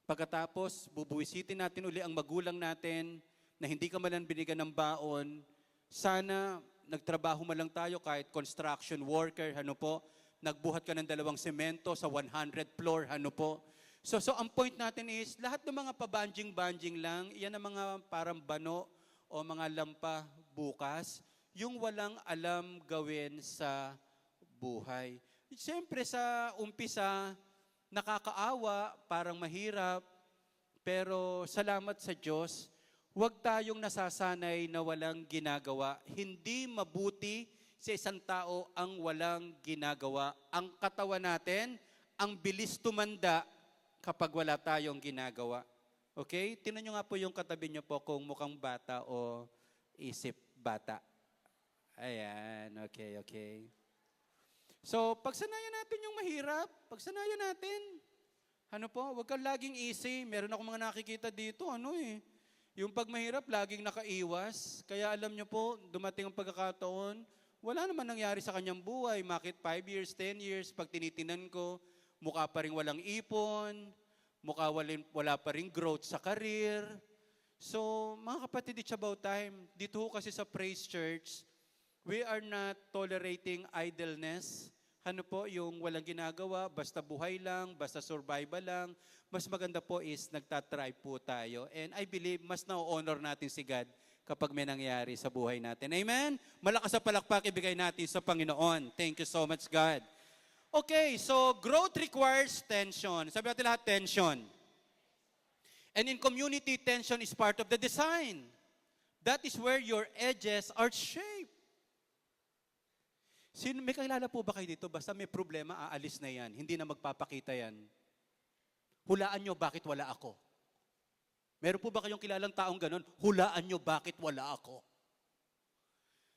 Pagkatapos, bubuwisitin natin uli ang magulang natin na hindi ka man lang binigyan ng baon. Sana nagtrabaho man lang tayo kahit construction worker, nagbuhat ka ng 2 semento sa 100 floor, So ang point natin is, lahat ng mga pabanjing-banjing lang, yan ang mga parang bano o mga lampa bukas, yung walang alam gawin sa buhay. Siyempre sa umpisa, nakakaawa, parang mahirap, pero salamat sa Diyos, huwag tayong nasasanay na walang ginagawa. Hindi mabuti sa isang tao ang walang ginagawa. Ang katawan natin, ang bilis tumanda kapag wala tayong ginagawa. Okay? Tingnan nyo nga po yung katabi nyo po kung mukhang bata o isip bata. Ayan, okay. So, pagsanayan natin yung mahirap. Pagsanayan natin. Huwag kang laging easy. Meron akong mga nakikita dito, Yung pag mahirap, laging nakaiwas. Kaya alam nyo po, dumating ang pagkakataon, wala naman nangyari sa kanyang buhay. Makit 5 years, 10 years, pag tinitinan ko, mukha pa rin walang ipon, mukha wala pa rin growth sa career. So, mga kapatid, it's about time. Dito kasi sa Praise Church, we are not tolerating idleness. Yung walang ginagawa, basta buhay lang, basta survival lang. Mas maganda po is nagtatry po tayo. And I believe, mas na-honor natin si God kapag may nangyari sa buhay natin. Amen? Malakas sa palakpak ibigay natin sa Panginoon. Thank you so much, God. Okay, so growth requires tension. Sabi natin lahat, tension. And in community, tension is part of the design. That is where your edges are shaped. May kakilala po ba kayo dito? Basta may problema, aalis na yan. Hindi na magpapakita yan. Hulaan nyo bakit wala ako. Meron po ba kayong kilalang taong ganun? Hulaan nyo bakit wala ako.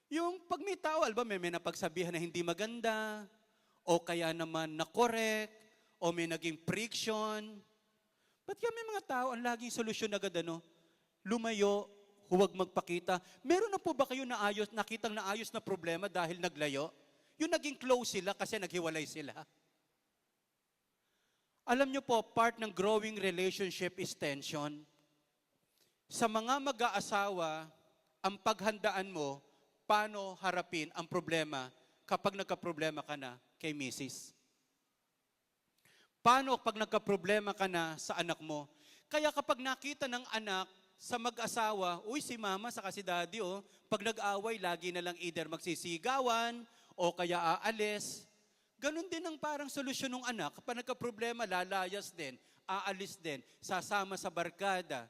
Yung pag may tao, may napagsabihan na hindi maganda, o kaya naman na-correct, o may naging friction. Ba't kaya may mga tao, ang laging solusyon agad, lumayo, huwag magpakita. Meron na po ba kayo nakitang naayos na problema dahil naglayo? Yung naging close sila kasi naghiwalay sila. Alam nyo po, part ng growing relationship is tension. Sa mga mag-aasawa, ang paghandaan mo, paano harapin ang problema kapag nagka-problema ka na kay misis? Paano pag nagka-problema ka na sa anak mo? Kaya kapag nakita ng anak sa mag-asawa, uy, si mama saka si daddy, pag nag-away, lagi na lang either magsisigawan o kaya aalis. Ganon din ang parang solusyon ng anak. Kapag nagka-problema, lalayas din, aalis din, sasama sa barkada.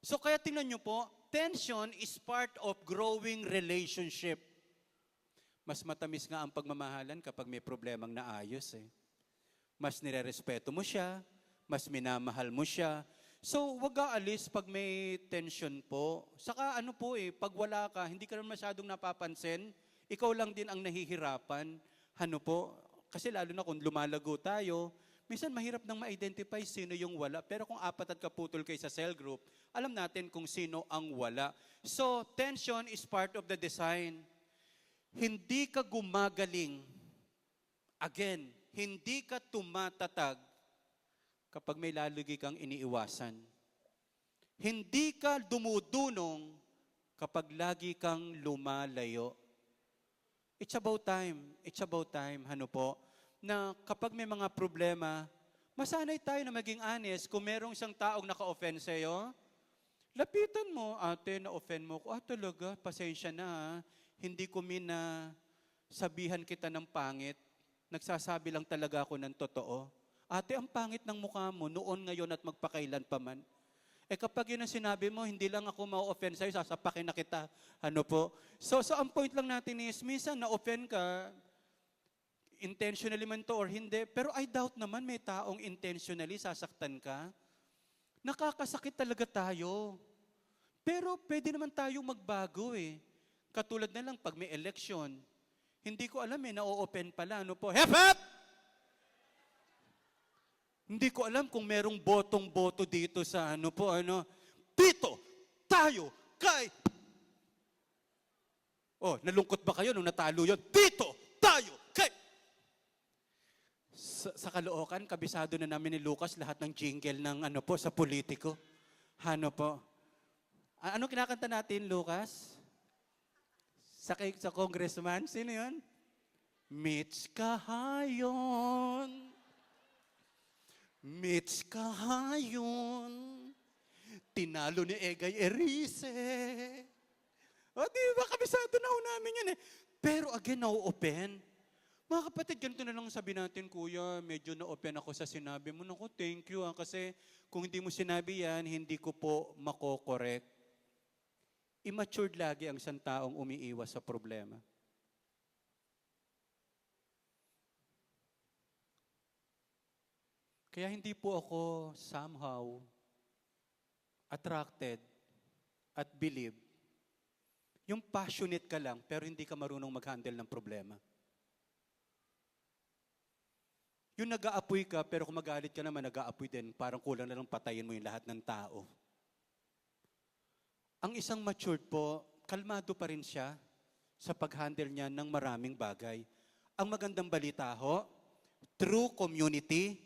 So kaya tingnan nyo po, tension is part of growing relationship. Mas matamis nga ang pagmamahalan kapag may problemang naayos eh. Mas nirerespeto mo siya, mas minamahal mo siya. So, wag aalis pag may tension po. Saka ano po pag wala ka, hindi ka naman masyadong napapansin, ikaw lang din ang nahihirapan. Ano po? Kasi lalo na kung lumalago tayo, minsan mahirap nang ma-identify sino yung wala. Pero kung 4 at kaputol kayo sa cell group, alam natin kung sino ang wala. So, tension is part of the design. Hindi ka gumagaling. Again, hindi ka tumatatag kapag may lalagi kang iniiwasan. Hindi ka dumudunong kapag lagi kang lumalayo. It's about time. It's about time, ano po, na kapag may mga problema, masanay tayo na maging honest. Kung merong isang taong naka-offend sa'yo, lapitan mo, ate, na-offend mo ko. Talaga, pasensya na. Hindi ko sabihan kita ng pangit. Nagsasabi lang talaga ako ng totoo. Ate, ang pangit ng mukha mo, noon, ngayon, at magpakailan pa man. Kapag yun ang sinabi mo, hindi lang ako ma-offend sa'yo, sasapakin na kita. Ano po? So ang point lang natin is, minsan na-offend ka, intentionally man to or hindi, pero I doubt naman may taong intentionally sasaktan ka. Nakakasakit talaga tayo. Pero pwede naman tayong magbago Katulad na lang pag may election. Hindi ko alam na-open pala. Ano po? Hep, hep! Hindi ko alam kung merong botong-boto dito sa dito, tayo, kay... nalungkot ba kayo nung natalo yun? Dito, tayo, kay... Sa Caloocan, kabisado na namin ni Lucas lahat ng jingle ng sa politiko. Ano po? Ano kinakanta natin, Lucas? Sa congressman, sino yun? Mitch Kahayon. Mitch Kahayon. Tinalo ni Egay Erice. Di ba, kabisado na namin yun Pero again, na-open. Mga kapatid, ganito na lang sabi natin, kuya, medyo na-open ako sa sinabi mo. Naku, thank you kasi kung hindi mo sinabi yan, hindi ko po mako-correct. Immature lagi ang isang taong umiiwas sa problema. Kaya hindi po ako somehow attracted at believe. Yung passionate ka lang pero hindi ka marunong mag-handle ng problema. Yung nag-aapoy ka pero kung magalit ka naman, nag-aapoy din. Parang kulang na lang patayin mo yung lahat ng tao. Ang isang matured po, kalmado pa rin siya sa pag-handle niya ng maraming bagay. Ang magandang balita through community,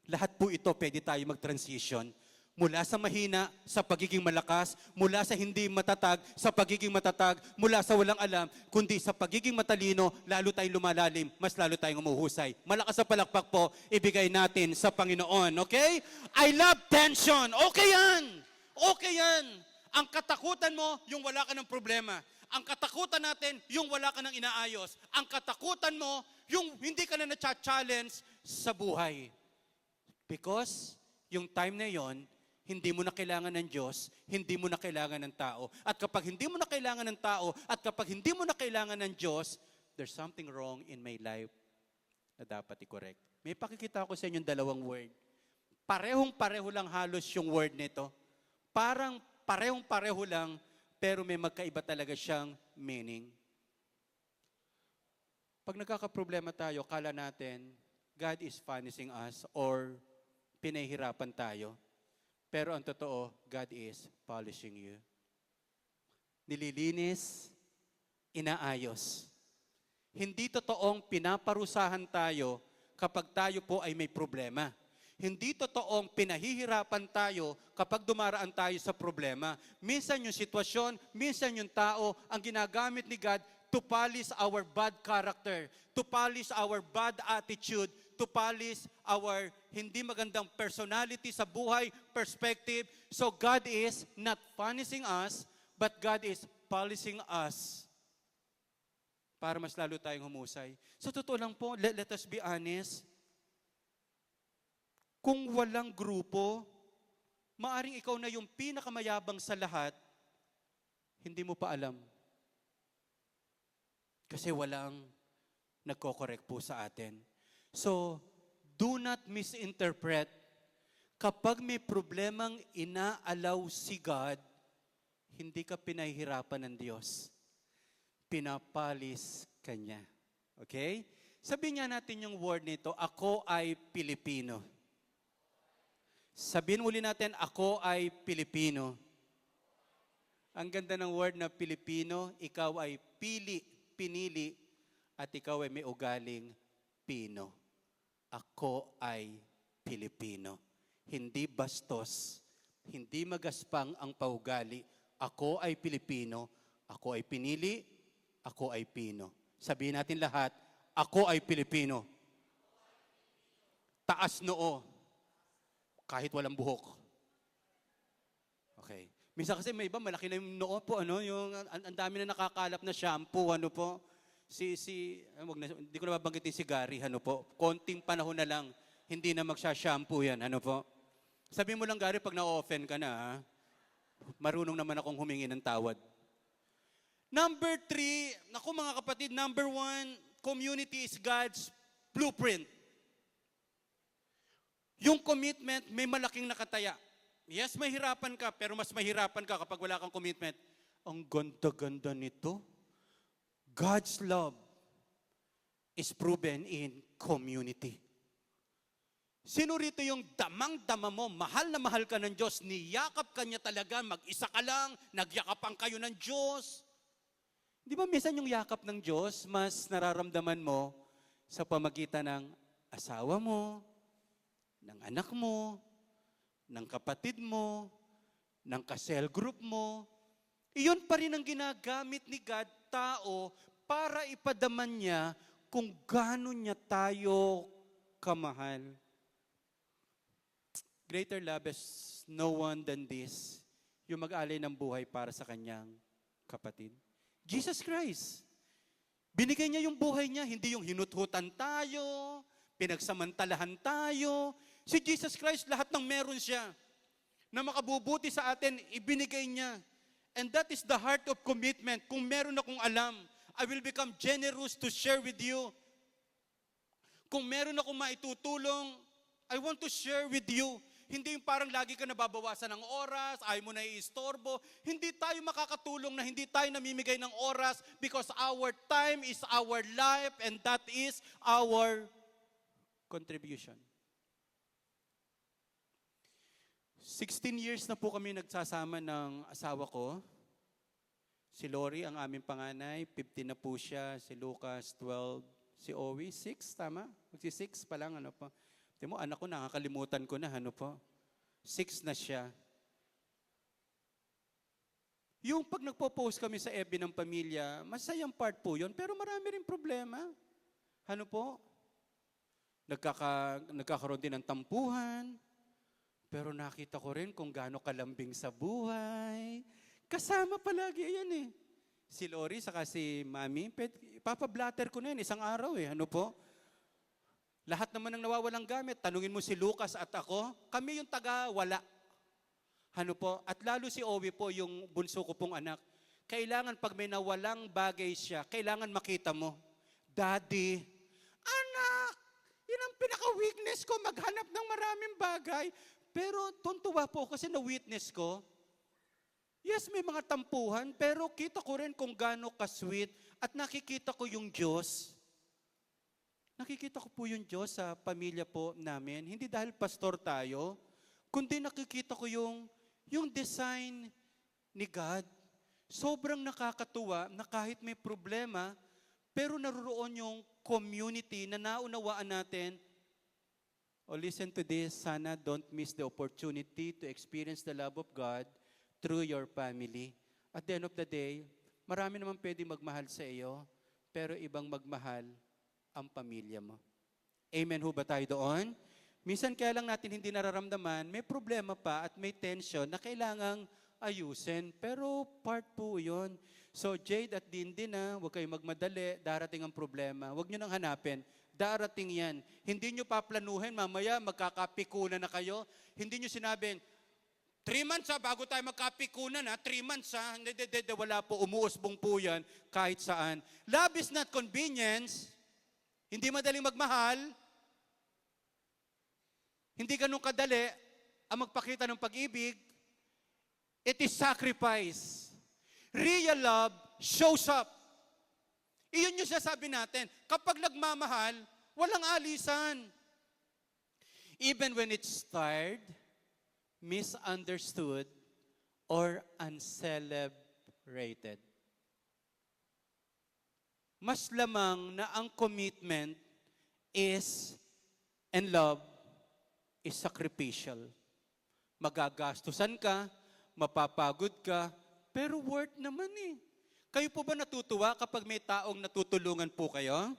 lahat po ito pwede tayo mag-transition. Mula sa mahina, sa pagiging malakas, mula sa hindi matatag, sa pagiging matatag, mula sa walang alam, kundi sa pagiging matalino, lalo tayong lumalalim, mas lalo tayong umuhusay. Malakas sa palakpak po, ibigay natin sa Panginoon, okay? I love tension. Okay yan! Okay yan! Ang katakutan mo, yung wala ka ng problema. Ang katakutan natin, yung wala ka ng inaayos. Ang katakutan mo, yung hindi ka na na-challenge sa buhay. Because yung time na yon, hindi mo na kailangan ng Diyos, hindi mo na kailangan ng tao. At kapag hindi mo na kailangan ng tao, at kapag hindi mo na kailangan ng Diyos, there's something wrong in my life na dapat i-correct. May pakikita ko sa inyo yung dalawang word. Parehong-pareho lang halos yung word nito. Parang parehong-pareho lang, pero may magkaiba talaga siyang meaning. Pag nagkakaproblema tayo, kala natin, God is punishing us or pinahihirapan tayo. Pero ang totoo, God is polishing you. Nililinis, inaayos. Hindi totoong pinaparusahan tayo kapag tayo po ay may problema. Hindi totoong pinahihirapan tayo kapag dumaraan tayo sa problema. Minsan yung sitwasyon, minsan yung tao, ang ginagamit ni God to polish our bad character, to polish our bad attitude, to to polish our hindi magandang personality sa buhay, perspective. So God is not punishing us, but God is polishing us para mas lalo tayong humusay. Sa totoo lang po, let us be honest, kung walang grupo, maaring ikaw na yung pinakamayabang sa lahat, hindi mo pa alam. Kasi walang nagko-correct po sa atin. So, do not misinterpret. Kapag may problemang inaalaw si God, hindi ka pinahihirapan ng Diyos. Pinapalis ka niya. Okay? Sabihin nga natin yung word nito, ako ay Pilipino. Sabihin uli natin, ako ay Pilipino. Ang ganda ng word na Pilipino, ikaw ay pinili, at ikaw ay may ugaling Pino. Ako ay Pilipino. Hindi bastos, hindi magaspang ang paugali. Ako ay Pilipino, ako ay pinili, ako ay Pino. Sabihin natin lahat, ako ay Pilipino. Taas noo, kahit walang buhok. Okay. Minsan kasi may iba, malaki na yung noo po, ano? Yung, ang dami na nakakalap na shampoo, ano po? Hindi ko na babanggitin si Gary, ano po? Konting panahon na lang, hindi na magsha-shampoo yan, ano po? Sabi mo lang, Gary, pag na-offend ka na, ha? Marunong naman akong humingi ng tawad. Number 3, naku mga kapatid, number 1, community is God's blueprint. Yung commitment, may malaking nakataya. Yes, mahirapan ka, pero mas mahirapan ka kapag wala kang commitment. Ang ganda-ganda nito. God's love is proven in community. Sino rito yung damang-dama mo, mahal na mahal ka ng Diyos, niyakap ka niya talaga, mag-isa ka lang, nagyakapan kayo ng Diyos. Di ba minsan yung yakap ng Diyos, mas nararamdaman mo sa pamagitan ng asawa mo, ng anak mo, ng kapatid mo, ng ka-cell group mo. Iyon pa rin ang ginagamit ni God, tao, para ipadaman niya kung gaano niya tayo kamahal. Greater love is no one than this, yung mag-alay ng buhay para sa kanyang kapatid. Jesus Christ. Binigay niya yung buhay niya, hindi yung hinuthutan tayo, pinagsamantalahan tayo. Si Jesus Christ, lahat ng meron siya na makabubuti sa atin, ibinigay niya. And that is the heart of commitment. Kung meron akong alam, I will become generous to share with you. Kung meron akong maitutulong, I want to share with you. Hindi yung parang lagi ka nababawasan ng oras, ayaw mo na iistorbo. Hindi tayo makakatulong na hindi tayo namimigay ng oras because our time is our life and that is our contribution. 16 years na po kami nagsasama ng asawa ko. Si Lori, ang aming panganay, 15 na po siya. Si Lucas, 12. Si Owie, 6, tama? Magsi-6 pa lang, ano po. Tingnan mo, anak ko, nakakalimutan ko na, ano po. 6 na siya. Yung pag nagpo-post kami sa FB ng pamilya, masayang part po yun, pero marami rin problema. Ano po? Nagkakaroon din ng tampuhan. Pero nakita ko rin kung gaano kalambing sa buhay. Kasama palagi yan eh. Si Lori, saka si Mami, papablatter ko na yan, isang araw eh. Ano po? Lahat naman ng nawawalang gamit, tanungin mo si Lucas at ako, kami yung taga-wala. Ano po? At lalo si Owie po, yung bunso ko pong anak. Kailangan pag may nawalang bagay siya, kailangan makita mo. Daddy, anak, yun ang pinaka-weakness ko, maghanap ng maraming bagay. Pero tuntuwa po kasi na-witness ko, yes, may mga tampuhan, pero kita ko rin kung gaano ka-sweet at nakikita ko yung Diyos. Nakikita ko po yung Diyos sa pamilya po namin. Hindi dahil pastor tayo, kundi nakikita ko yung design ni God. Sobrang nakakatuwa na kahit may problema, pero naroon yung community na naunawaan natin. Oh, listen to this, sana don't miss the opportunity to experience the love of God through your family. At the end of the day, marami naman pwede magmahal sa iyo, pero ibang magmahal ang pamilya mo. Amen ho ba tayo doon? Minsan kaya lang natin hindi nararamdaman, may problema pa at may tension na kailangang ayusin. Pero part po yun. So Jade at Dindin huwag kayong magmadali, darating ang problema. Huwag nyo nang hanapin, darating yan. Hindi nyo paplanuhin, mamaya magkakapikunan na kayo. Hindi nyo sinabing, 3 months bago tayo magkapikunan 3 months Hindi, wala po, umuusbong po yan kahit saan. Love is not convenience. Hindi madaling magmahal. Hindi ganun kadali ang magpakita ng pag-ibig. It is sacrifice. Real love shows up. Iyon yung sasabi natin. Kapag nagmamahal, walang alisan. Even when it's tired, misunderstood, or uncelebrated. Mas lamang na ang commitment is, and love, is sacrificial. Magagastusan ka, mapapagod ka, pero worth naman eh. Kayo po ba natutuwa kapag may taong natutulungan po kayo?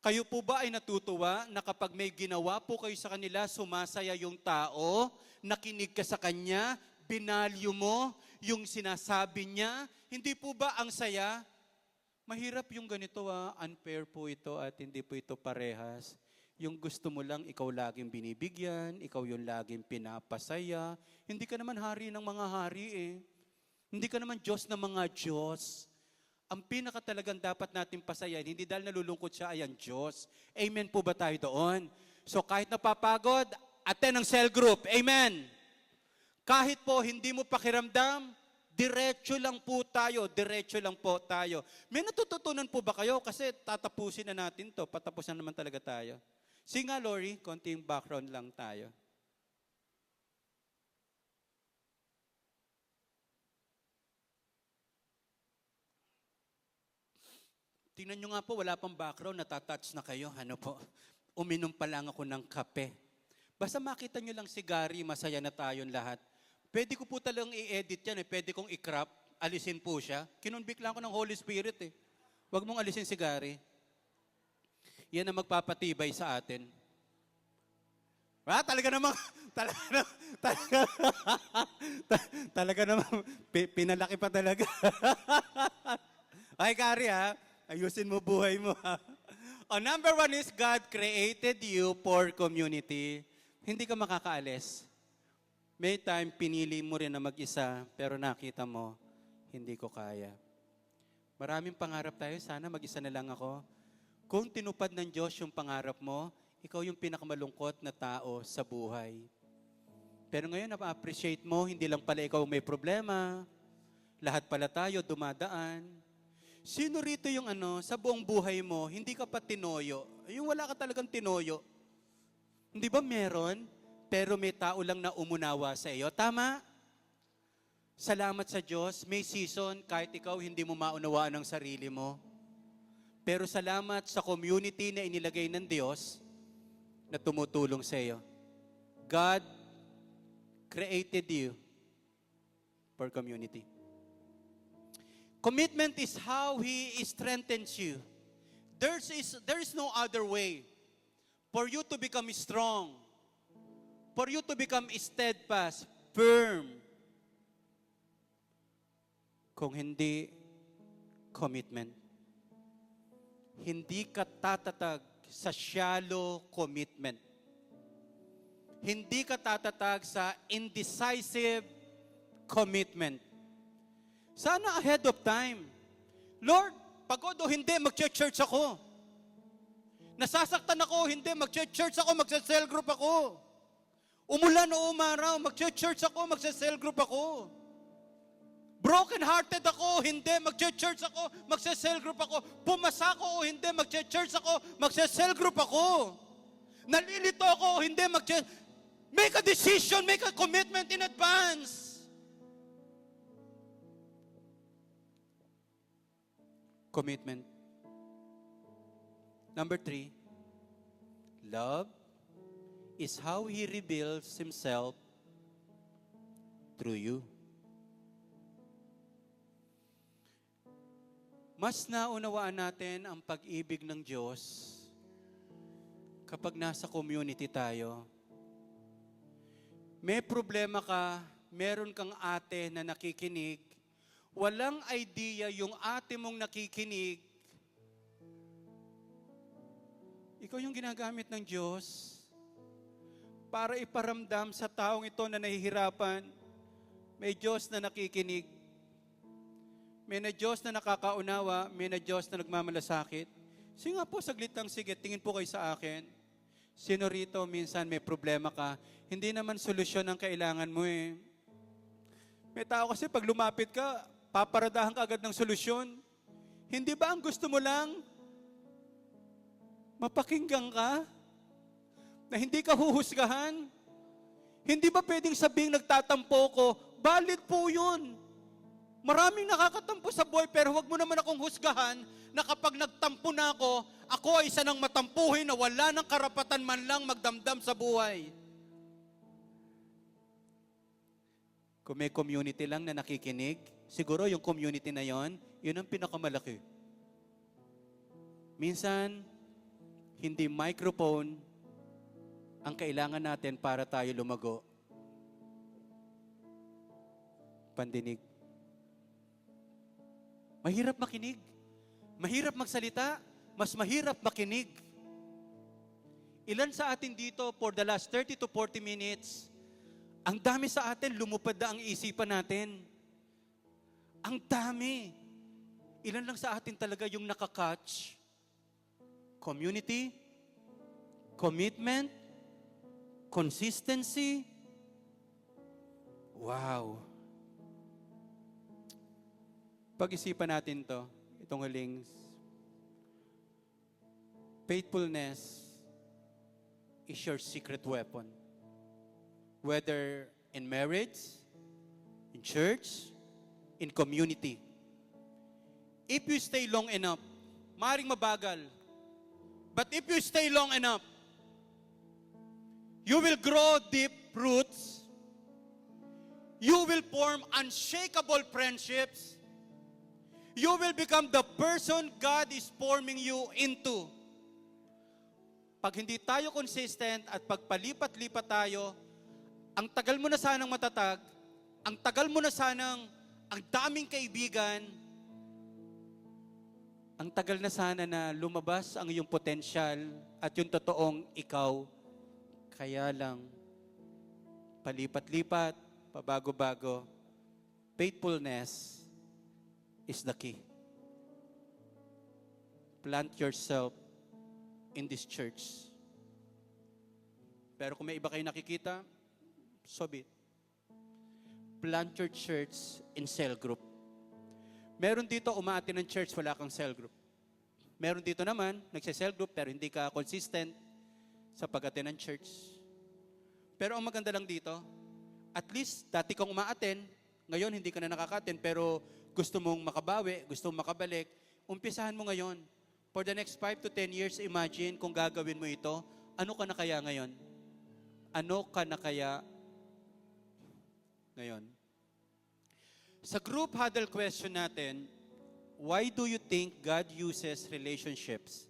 Kayo po ba ay natutuwa na kapag may ginawa po kayo sa kanila, sumasaya yung tao, nakinig ka sa kanya, binalyo mo yung sinasabi niya? Hindi po ba ang saya? Mahirap yung ganito unfair po ito at hindi po ito parehas. Yung gusto mo lang, ikaw laging binibigyan, ikaw yung laging pinapasaya. Hindi ka naman hari ng mga hari eh. Hindi ka naman Diyos ng mga Diyos. Ang pinaka talagang dapat natin pasayan, hindi dahil nalulungkot siya, ay ang Diyos. Amen po ba tayo doon? So kahit napapagod, attend ang cell group. Amen. Kahit po hindi mo pakiramdam, diretso lang po tayo, diretso lang po tayo. May natututunan po ba kayo? Kasi tatapusin na natin to, patapos na naman talaga tayo. Sige nga, Lori, konting background lang tayo. Tingnan nyo nga po, wala pang background, natatouch na kayo. Ano po? Uminom pa lang ako ng kape. Basta makita nyo lang si Gary, masaya na tayong lahat. Pwede ko po talagang i-edit yan. Pwede kong i-crop, alisin po siya. Kinunbik lang ako ng Holy Spirit eh. Huwag mong alisin si Gary. Yan ang magpapatibay sa atin. Talaga namang, talaga namang, pinalaki pa talaga. Okay, Gary ayusin mo buhay mo number 1 is God created you for community. Hindi ka makakaalis. May time, pinili mo rin na mag-isa, pero nakita mo, hindi ko kaya. Maraming pangarap tayo, sana mag-isa na lang ako. Kung tinupad ng Diyos yung pangarap mo, ikaw yung pinakamalungkot na tao sa buhay. Pero ngayon, na-appreciate mo, hindi lang pala ikaw may problema. Lahat pala tayo dumadaan. Sino rito yung sa buong buhay mo, hindi ka pa tinoyo? Yung wala ka talagang tinoyo. Hindi ba meron? Pero may tao lang na umunawa sa iyo. Tama? Salamat sa Diyos. May season, kahit ikaw hindi mo maunawaan ang sarili mo. Pero salamat sa community na inilagay ng Diyos na tumutulong sa iyo. God created you for community. Commitment is how He strengthens you. There is no other way for you to become strong, for you to become steadfast, firm, kung hindi commitment. Hindi ka tatatag sa shallow commitment. Hindi ka tatatag sa indecisive commitment. Sana ahead of time. Lord, pagod o hindi, mag-church ako. Nasasaktan ako, hindi, mag-church ako, magsa-cell group ako. Umulan o umaraw, mag-church ako, magsa-cell group ako. Broken-hearted ako, hindi, mag-church ako, magsa-cell group ako. Pumasa ako o hindi, mag-church ako, magsa-cell group ako. Nalilito ako o hindi, make a decision, make a commitment in advance. Commitment. Number 3, love is how He reveals Himself through you. Mas naunawaan natin ang pag-ibig ng Diyos kapag nasa community tayo, may problema ka, meron kang ate na nakikinig, walang idea yung ate mong nakikinig, ikaw yung ginagamit ng Diyos para iparamdam sa taong ito na nahihirapan, may Diyos na nakikinig, may na Diyos na nakakaunawa, may na Diyos na nagmamalasakit. Sige nga po, saglit lang, sige, tingin po kayo sa akin. Sino rito, minsan may problema ka, hindi naman solusyon ang kailangan mo eh. May tao kasi pag lumapit ka, paparadahan ka agad ng solusyon. Hindi ba ang gusto mo lang? Mapakinggan ka? Na hindi ka huhusgahan? Hindi ba pwedeng sabing nagtatampo ko? Valid po yun. Maraming nakakatampo sa buhay, pero huwag mo naman akong husgahan na kapag nagtampo na ako ay isa ng matampuhin na wala ng karapatan man lang magdamdam sa buhay. Kung may community lang na nakikinig, siguro yung community na yon, yun ang pinakamalaki. Minsan, hindi microphone ang kailangan natin para tayo lumago. Pandinig. Mahirap makinig. Mahirap magsalita. Mas mahirap makinig. Ilan sa atin dito for the last 30 to 40 minutes, ang dami sa atin, lumupad na ang isipan natin. Ang dami. Ilan lang sa atin talaga yung nakakatch? Community, commitment, consistency. Wow. Pag-isipan natin to, itong huling. Faithfulness is your secret weapon. Whether in marriage, in church, in community. If you stay long enough, maaaring mabagal. But if you stay long enough, you will grow deep roots. You will form unshakable friendships. You will become the person God is forming you into. Pag hindi tayo consistent at pagpalipat-lipat tayo, ang tagal mo na sanang matatag, ang tagal mo na sanang ang daming kaibigan, ang tagal na sana na lumabas ang iyong potensyal at yung totoong ikaw. Kaya lang, palipat-lipat, pabago-bago, faithfulness is the key. Plant yourself in this church. Pero kung may iba kayo nakikita, so be it. Plant your church in cell group. Meron dito umaati ng church, wala kang cell group. Meron dito naman, nagse-cell group pero hindi ka consistent sa pag-attend ng church. Pero ang maganda lang dito, at least dati kang umaattend, ngayon hindi ka na nakaka-attend pero gusto mong makabawi, gusto mong makabalik, umpisahan mo ngayon. For the next 5 to 10 years, imagine kung gagawin mo ito, ano ka na kaya ngayon? Ano ka na kaya ngayon? Sa group huddle question natin, why do you think God uses relationships,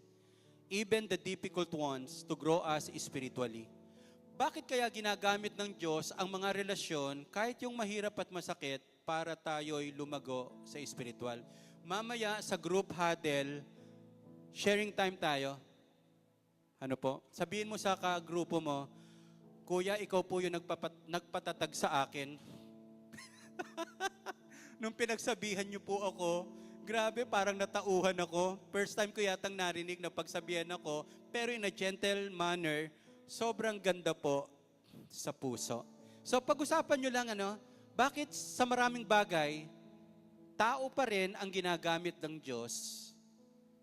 even the difficult ones, to grow us spiritually? Bakit kaya ginagamit ng Diyos ang mga relasyon, kahit yung mahirap at masakit, para tayo'y lumago sa spiritual? Mamaya sa group huddle, sharing time tayo. Ano po? Sabihin mo sa kagrupo mo, Kuya, ikaw po yung nagpatatag sa akin. Nung pinagsabihan niyo po ako, grabe, parang natauhan ako. First time ko yatang narinig na pagsabihan ako, pero in a gentle manner, sobrang ganda po sa puso. So pag-usapan nyo lang, bakit sa maraming bagay, tao pa rin ang ginagamit ng Diyos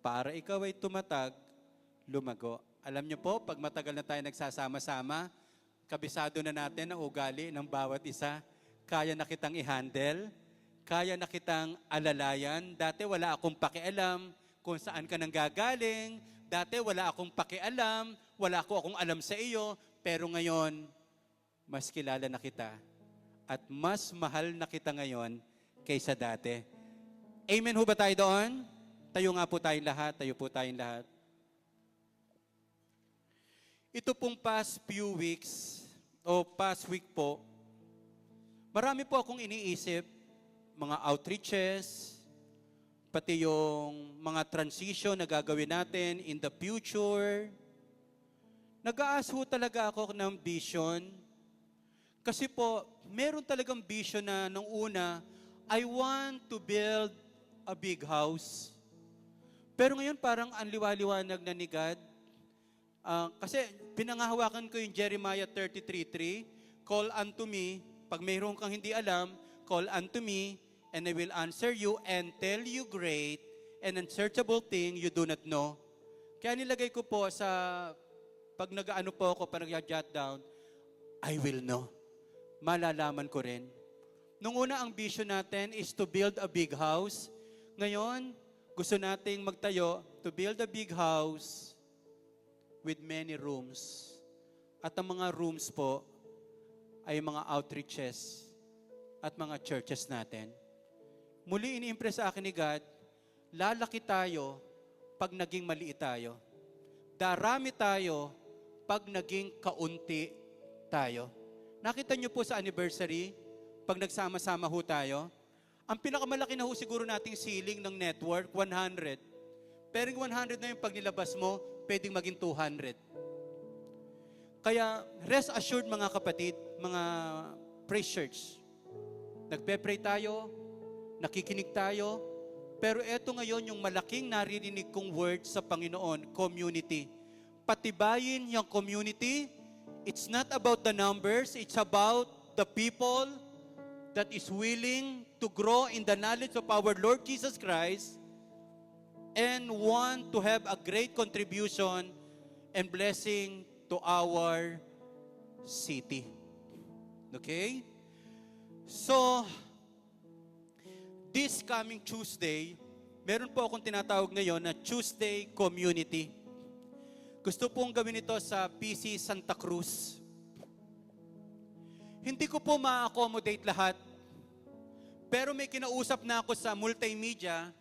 para ikaw ay tumatag, lumago. Alam nyo po, pag matagal na tayo nagsasama-sama, kabisado na natin ang ugali ng bawat isa. Kaya na kitang i-handle, kaya na kitang alalayan. Dati wala akong pakialam kung saan ka nang gagaling. Dati wala akong pakialam, wala akong alam sa iyo. Pero ngayon, mas kilala na kita. At mas mahal na kita ngayon kaysa dati. Amen ho ba tayo doon? Tayo nga po tayong lahat, tayo po tayong lahat. ito pong past few weeks, o past week po, marami po akong iniisip, mga outreaches, pati yung mga transition na gagawin natin in the future. Nag-aaso talaga ako ng vision. Kasi po, meron talagang vision na nung una, I want to build a big house. Pero ngayon parang ang liwa-liwanag na ni God. Kasi pinangahawakan ko yung Jeremiah 33:3, call unto me, pag mayroon kang hindi alam, call unto me, and I will answer you and tell you great and unsearchable thing you do not know. Kaya nilagay ko po sa, pag nag-ano po ako, pag nag-jot down, I will know. Malalaman ko rin. Nung una, ang vision natin is to build a big house. Ngayon, gusto nating magtayo to build a big house with many rooms. At ang mga rooms po ay mga outreaches at mga churches natin. Muli ini-impress sa akin ni God, lalaki tayo pag naging maliit tayo. Darami tayo pag naging kaunti tayo. Nakita niyo po sa anniversary, pag nagsama-sama ho tayo, ang pinakamalaki na ho siguro nating ceiling ng network, 100. Pero yung 100 na yung pag nilabas mo, pwedeng maging 200. Kaya rest assured mga kapatid, mga praise church, nagpe-pray tayo, nakikinig tayo, pero eto ngayon yung malaking naririnig kong word sa Panginoon, community. Patibayin yung community. It's not about the numbers, it's about the people that is willing to grow in the knowledge of our Lord Jesus Christ and want to have a great contribution and blessing to our city. Okay? So, this coming Tuesday, meron po akong tinatawag ngayon na Tuesday Community. Gusto pong gawin ito sa PC Santa Cruz. Hindi ko po ma-accommodate lahat, pero may kinausap na ako sa multimedia,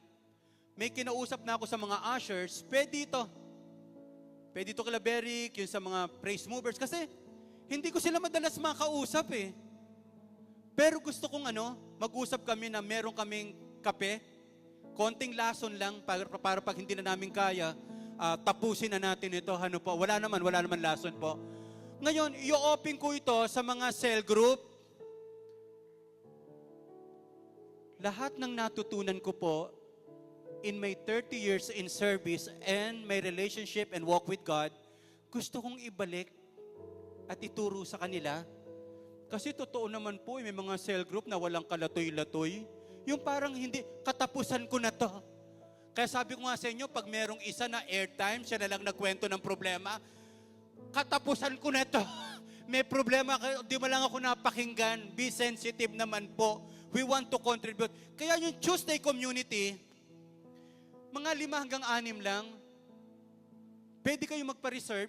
may kinausap na ako sa mga ushers, pwede ito. Pwede ito kila Beric, yung sa mga praise movers, kasi hindi ko sila madalas makausap eh. Pero gusto kong mag-usap kami na meron kaming kape, konting lason lang para pag hindi na namin kaya, tapusin na natin ito. Ano po? Wala naman lason po. Ngayon, i-open ko ito sa mga cell group. Lahat ng natutunan ko po in my 30 years in service and my relationship and walk with God, gusto kong ibalik at ituro sa kanila. Kasi totoo naman po, may mga cell group na walang kalatoy-latoy. Yung parang hindi, katapusan ko na to. Kaya sabi ko nga sa inyo, pag merong isa na airtime, siya na lang nagkwento ng problema, katapusan ko na to. May problema, di mo lang ako napakinggan. Be sensitive naman po. We want to contribute. Kaya yung Tuesday community, mga 5 hanggang 6 lang, pwede kayo magpa-reserve.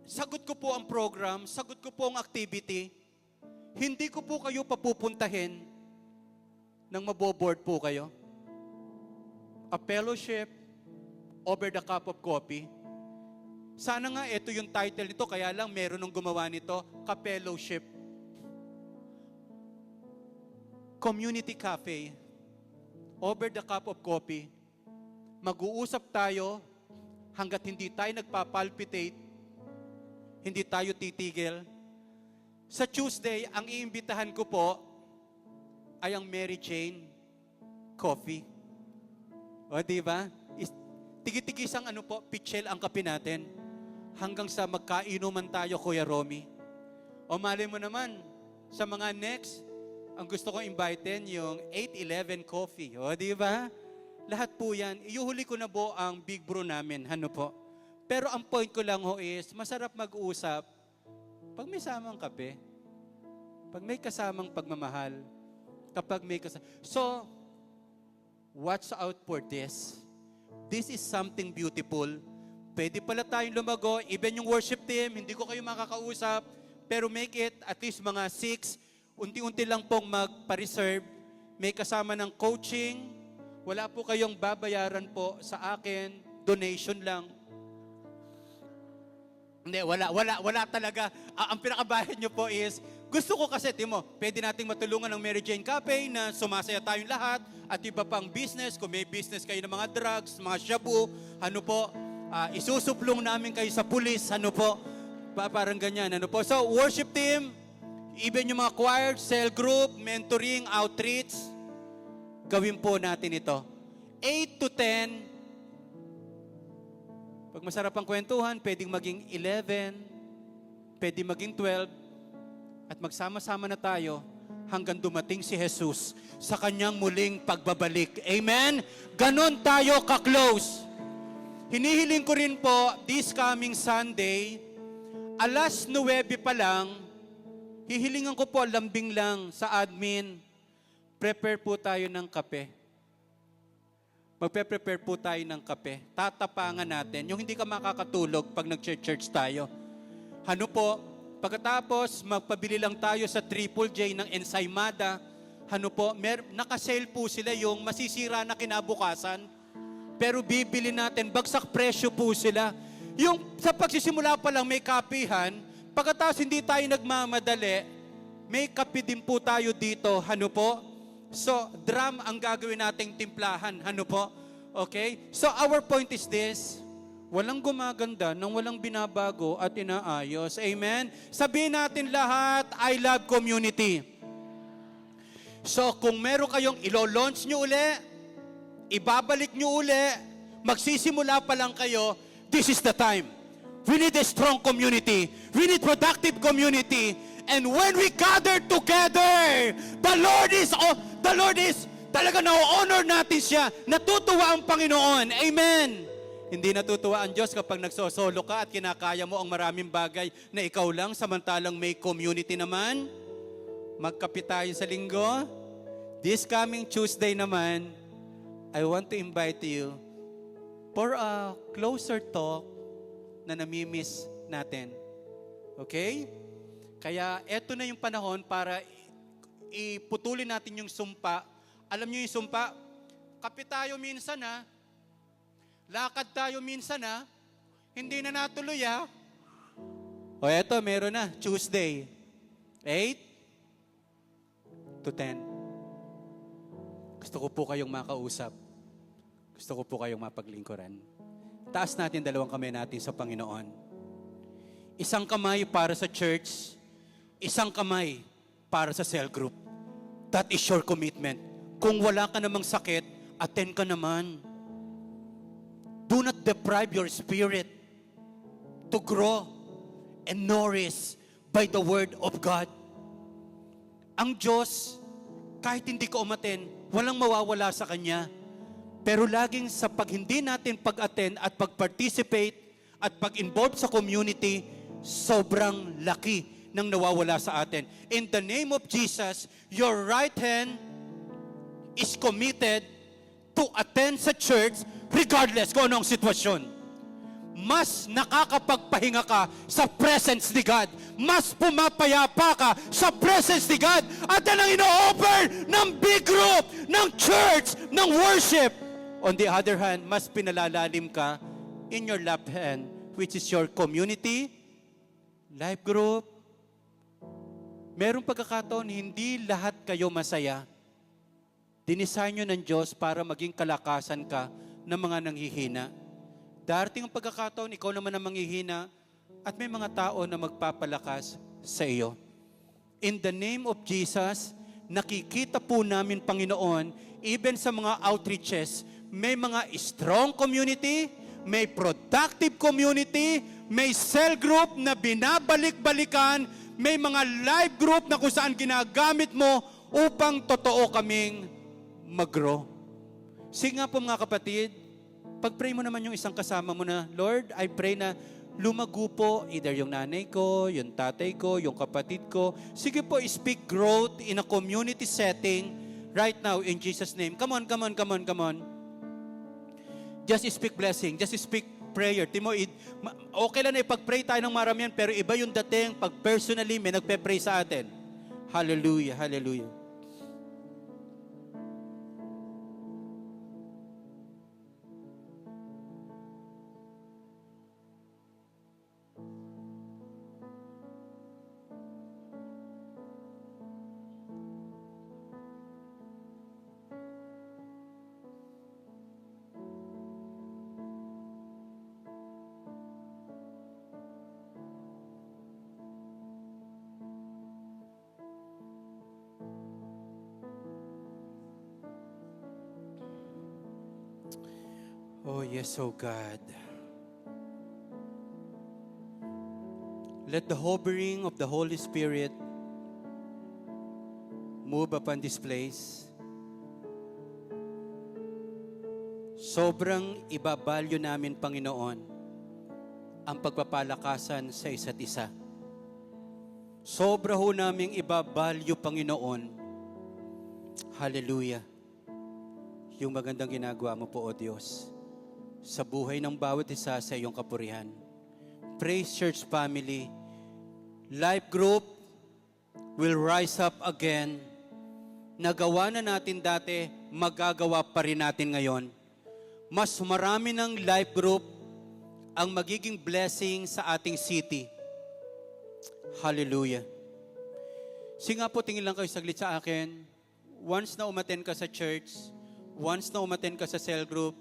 Sagot ko po ang program, sagot ko po ang activity. Hindi ko po kayo papupuntahin nang maboboard po kayo. A fellowship over the cup of coffee. Sana nga ito yung title nito, kaya lang meron nung gumawa nito, ka-fellowship. Community cafe, over the cup of coffee. Mag-uusap tayo hanggat hindi tayo nagpapalpitate, hindi tayo titigil. Sa Tuesday, ang iimbitahan ko po ay ang Mary Jane Coffee. O, diba? Tigi-tigis ang pitchel ang kape natin hanggang sa magkainuman tayo, Kuya Romy. O mali mo naman, sa mga next, ang gusto kong invitein yung 811 Coffee. O, diba? Lahat po yan. Iuhuli ko na po ang big brew namin. Ano po? Pero ang point ko lang ho is, masarap mag-usap pag may samang kape. Pag may kasamang pagmamahal. Kapag may kasamang... So, watch out for this. This is something beautiful. Pwede pala tayong lumago. Even yung worship team, hindi ko kayo makakausap. Pero make it at least mga 6. Unti-unti lang pong magpa-reserve. May kasama ng coaching. Wala po kayong babayaran po sa akin. Donation lang. Hindi, wala talaga. Ang pinakabayan nyo po is, gusto ko kasi, Timo, pwede nating matulungan ng Mary Jane Cafe na sumasaya tayong lahat at iba pang business. Kung may business kayo ng mga drugs, mga shabu, ano po, isusuplong namin kayo sa pulis, ano po, parang ganyan, ano po. So, worship team, even yung mga choir, cell group, mentoring, outreach, gawin po natin ito. 8 to 10, pag masarap ang kwentuhan, pwedeng maging 11, pwedeng maging 12, at magsama-sama na tayo hanggang dumating si Jesus sa kanyang muling pagbabalik. Amen? Ganon tayo ka-close. Hinihiling ko rin po, this coming Sunday, alas 9 pa lang, hihilingan ko po, lambing lang sa admin, prepare po tayo ng kape. Magpe-prepare po tayo ng kape. Tatapangan natin. Yung hindi ka makakatulog pag nag-church tayo. Ano po, pagkatapos magpabili lang tayo sa Triple J ng ensaymada. Ano po, nakasale po sila yung masisira na kinabukasan. Pero bibili natin, bagsak presyo po sila. Yung sa pagsisimula pa lang may kapihan, pagkatapos hindi tayo nagmamadali, may kape din po tayo dito. Ano po? So, drum ang gagawin nating timplahan. Ano po? Okay? So, our point is this. Walang gumaganda nang walang binabago at inaayos. Amen? Sabihin natin lahat, I love community. So, kung meron kayong ilo-launch nyo uli, ibabalik nyo uli, magsisimula pa lang kayo, this is the time. We need a strong community. We need productive community. And when we gather together, the Lord is talaga na-honor natin siya. Natutuwa ang Panginoon. Amen. Hindi natutuwa ang Diyos kapag nagsosolo ka at kinakaya mo ang maraming bagay na ikaw lang, samantalang may community naman. Magkape tayo sa linggo. This coming Tuesday naman, I want to invite you for a closer talk na namimiss natin. Okay? Kaya eto na yung panahon para iputulin natin yung sumpa. Alam niyo yung sumpa? Kape tayo minsan ha. Lakad tayo minsan ha. Hindi na natuloy ha. O eto, meron na. Tuesday. 8 to 10. Gusto ko po kayong makausap. Gusto ko po kayong mapaglingkuran. Taas natin dalawang kamay natin sa Panginoon. Isang kamay para sa church. Isang kamay para sa cell group. That is your commitment. Kung wala ka namang sakit, attend ka naman. Do not deprive your spirit to grow and nourish by the Word of God. Ang Diyos, kahit hindi ka umattend, walang mawawala sa Kanya. Pero laging sa pag hindi natin pag-attend at pag-participate at pag-involve sa community, sobrang laki ng nawawala sa atin. In the name of Jesus, your right hand is committed to attend sa church regardless kung anong sitwasyon. Mas nakakapagpahinga ka sa presence ni God. Mas pumapayapa ka sa presence ni God. At yan ang ino-offer ng big group, ng church, ng worship. On the other hand, mas pinalalalim ka in your left hand, which is your community, life group. Merong pagkakataon, hindi lahat kayo masaya. Dinisign nyo ng Diyos para maging kalakasan ka ng mga nanghihina. Darating ang pagkakataon, ikaw naman ang manghihina at may mga tao na magpapalakas sa iyo. In the name of Jesus, nakikita po namin, Panginoon, even sa mga outreaches, may mga strong community, may productive community, may cell group na binabalik-balikan, may mga live group na kung saan ginagamit mo upang totoo kaming mag-grow. Sige nga po mga kapatid, pag-pray mo naman yung isang kasama mo na, Lord, I pray na lumago po, either yung nanay ko, yung tatay ko, yung kapatid ko. Sige po, speak growth in a community setting right now in Jesus' name. Come on, come on, come on, come on. Just speak blessing, just speak prayer. Timo, okay lang na ipag-pray tayo ng maramihan, pero iba yung dating pag personally may nagpe-pray sa atin. Hallelujah, hallelujah. Oh yes, oh God. Let the hovering of the Holy Spirit move upon this place. Sobrang ibabalyo namin, Panginoon, ang pagpapalakasan sa isa't isa. Sobra ho naming ibabalyo, Panginoon. Hallelujah. Yung magandang ginagawa mo po, O Diyos, sa buhay ng bawat isa sa iyong kapurihan. Praise Church family, Life Group will rise up again. Nagawa na natin dati, magagawa pa rin natin ngayon. Mas marami ng Life Group ang magiging blessing sa ating city. Hallelujah. Sige nga po, tingin lang kayo saglit sa akin. Once na umaten ka sa church, once na umaten ka sa cell group,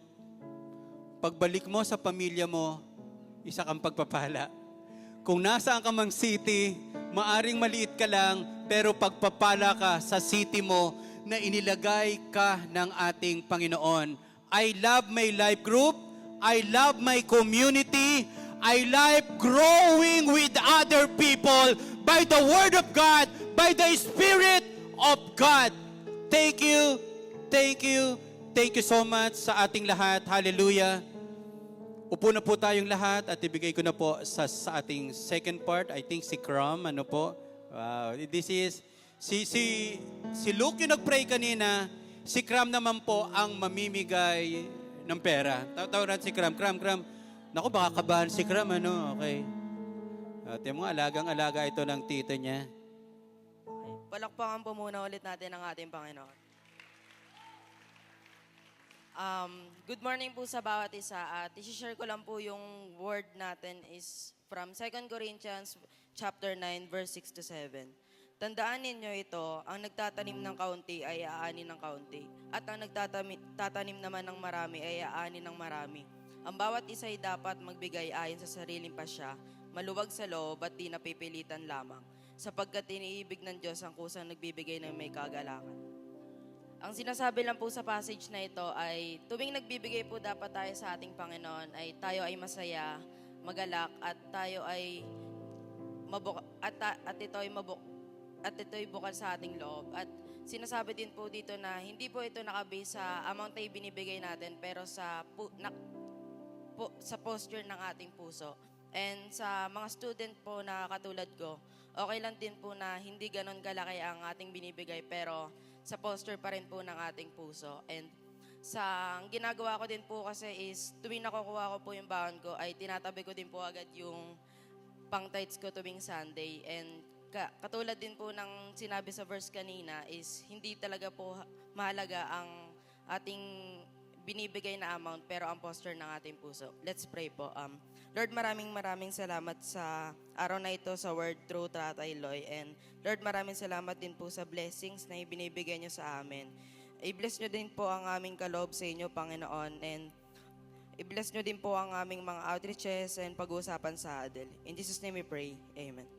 pagbalik mo sa pamilya mo, isa kang pagpapala. Kung nasaan ka mang city, maaring maliit ka lang, pero pagpapala ka sa city mo na inilagay ka ng ating Panginoon. I love my life group. I love my community. I love growing with other people by the Word of God, by the Spirit of God. Thank you, thank you, thank you so much sa ating lahat. Hallelujah. Upo na po tayong lahat at ibigay ko na po sa ating second part. I think si Crom, ano po? This is, si Luke yung nag-pray kanina, si Crom naman po ang mamimigay ng pera. Tawaran si Crom. Crom. Naku, baka kabahan si Crom, ano? Okay. At yung mga alagang-alaga ito ng tito niya. Palakpakan po muna ulit natin ang ating Panginoon. Good morning po sa bawat isa at i-share ko lang po yung word natin is from 2 Corinthians chapter 9 verse 6 to 7. Tandaan ninyo ito, ang nagtatanim ng kaunti ay aani ng kaunti at ang nagtatanim naman ng marami ay aani ng marami. Ang bawat isa ay dapat magbigay ayon sa sariling pasya, maluwag sa loob at di napipilitan lamang, sapagkat iniibig ng Diyos ang kusang nagbibigay ng may kagalakan. Ang sinasabi lang po sa passage na ito ay tuwing nagbibigay po dapat tayo sa ating Panginoon ay tayo ay masaya, magalak at tayo ay ito'y bukal sa ating loob. At sinasabi din po dito na hindi po ito nakabase sa amount na ibinibigay natin pero sa posture ng ating puso. And sa mga student po na katulad ko, okay lang din po na hindi ganon kalaki ang ating binibigay pero sa posture pa rin po ng ating puso. And ang ginagawa ko din po kasi is tuwing nakukuha ko po yung baon ko ay tinatabi ko din po agad yung pang-tithes ko tuwing Sunday. And katulad din po ng sinabi sa verse kanina is hindi talaga po mahalaga ang ating binibigay na amount pero ang posture ng ating puso. Let's pray po. Lord, maraming salamat sa araw na ito sa word through Tatay Loy. And Lord, maraming salamat din po sa blessings na ibinibigay niyo sa amin. I-bless niyo din po ang aming kaloob sa inyo, Panginoon. And i-bless niyo din po ang aming mga outreaches and pag-uusapan sa ADEL. In Jesus' name we pray. Amen.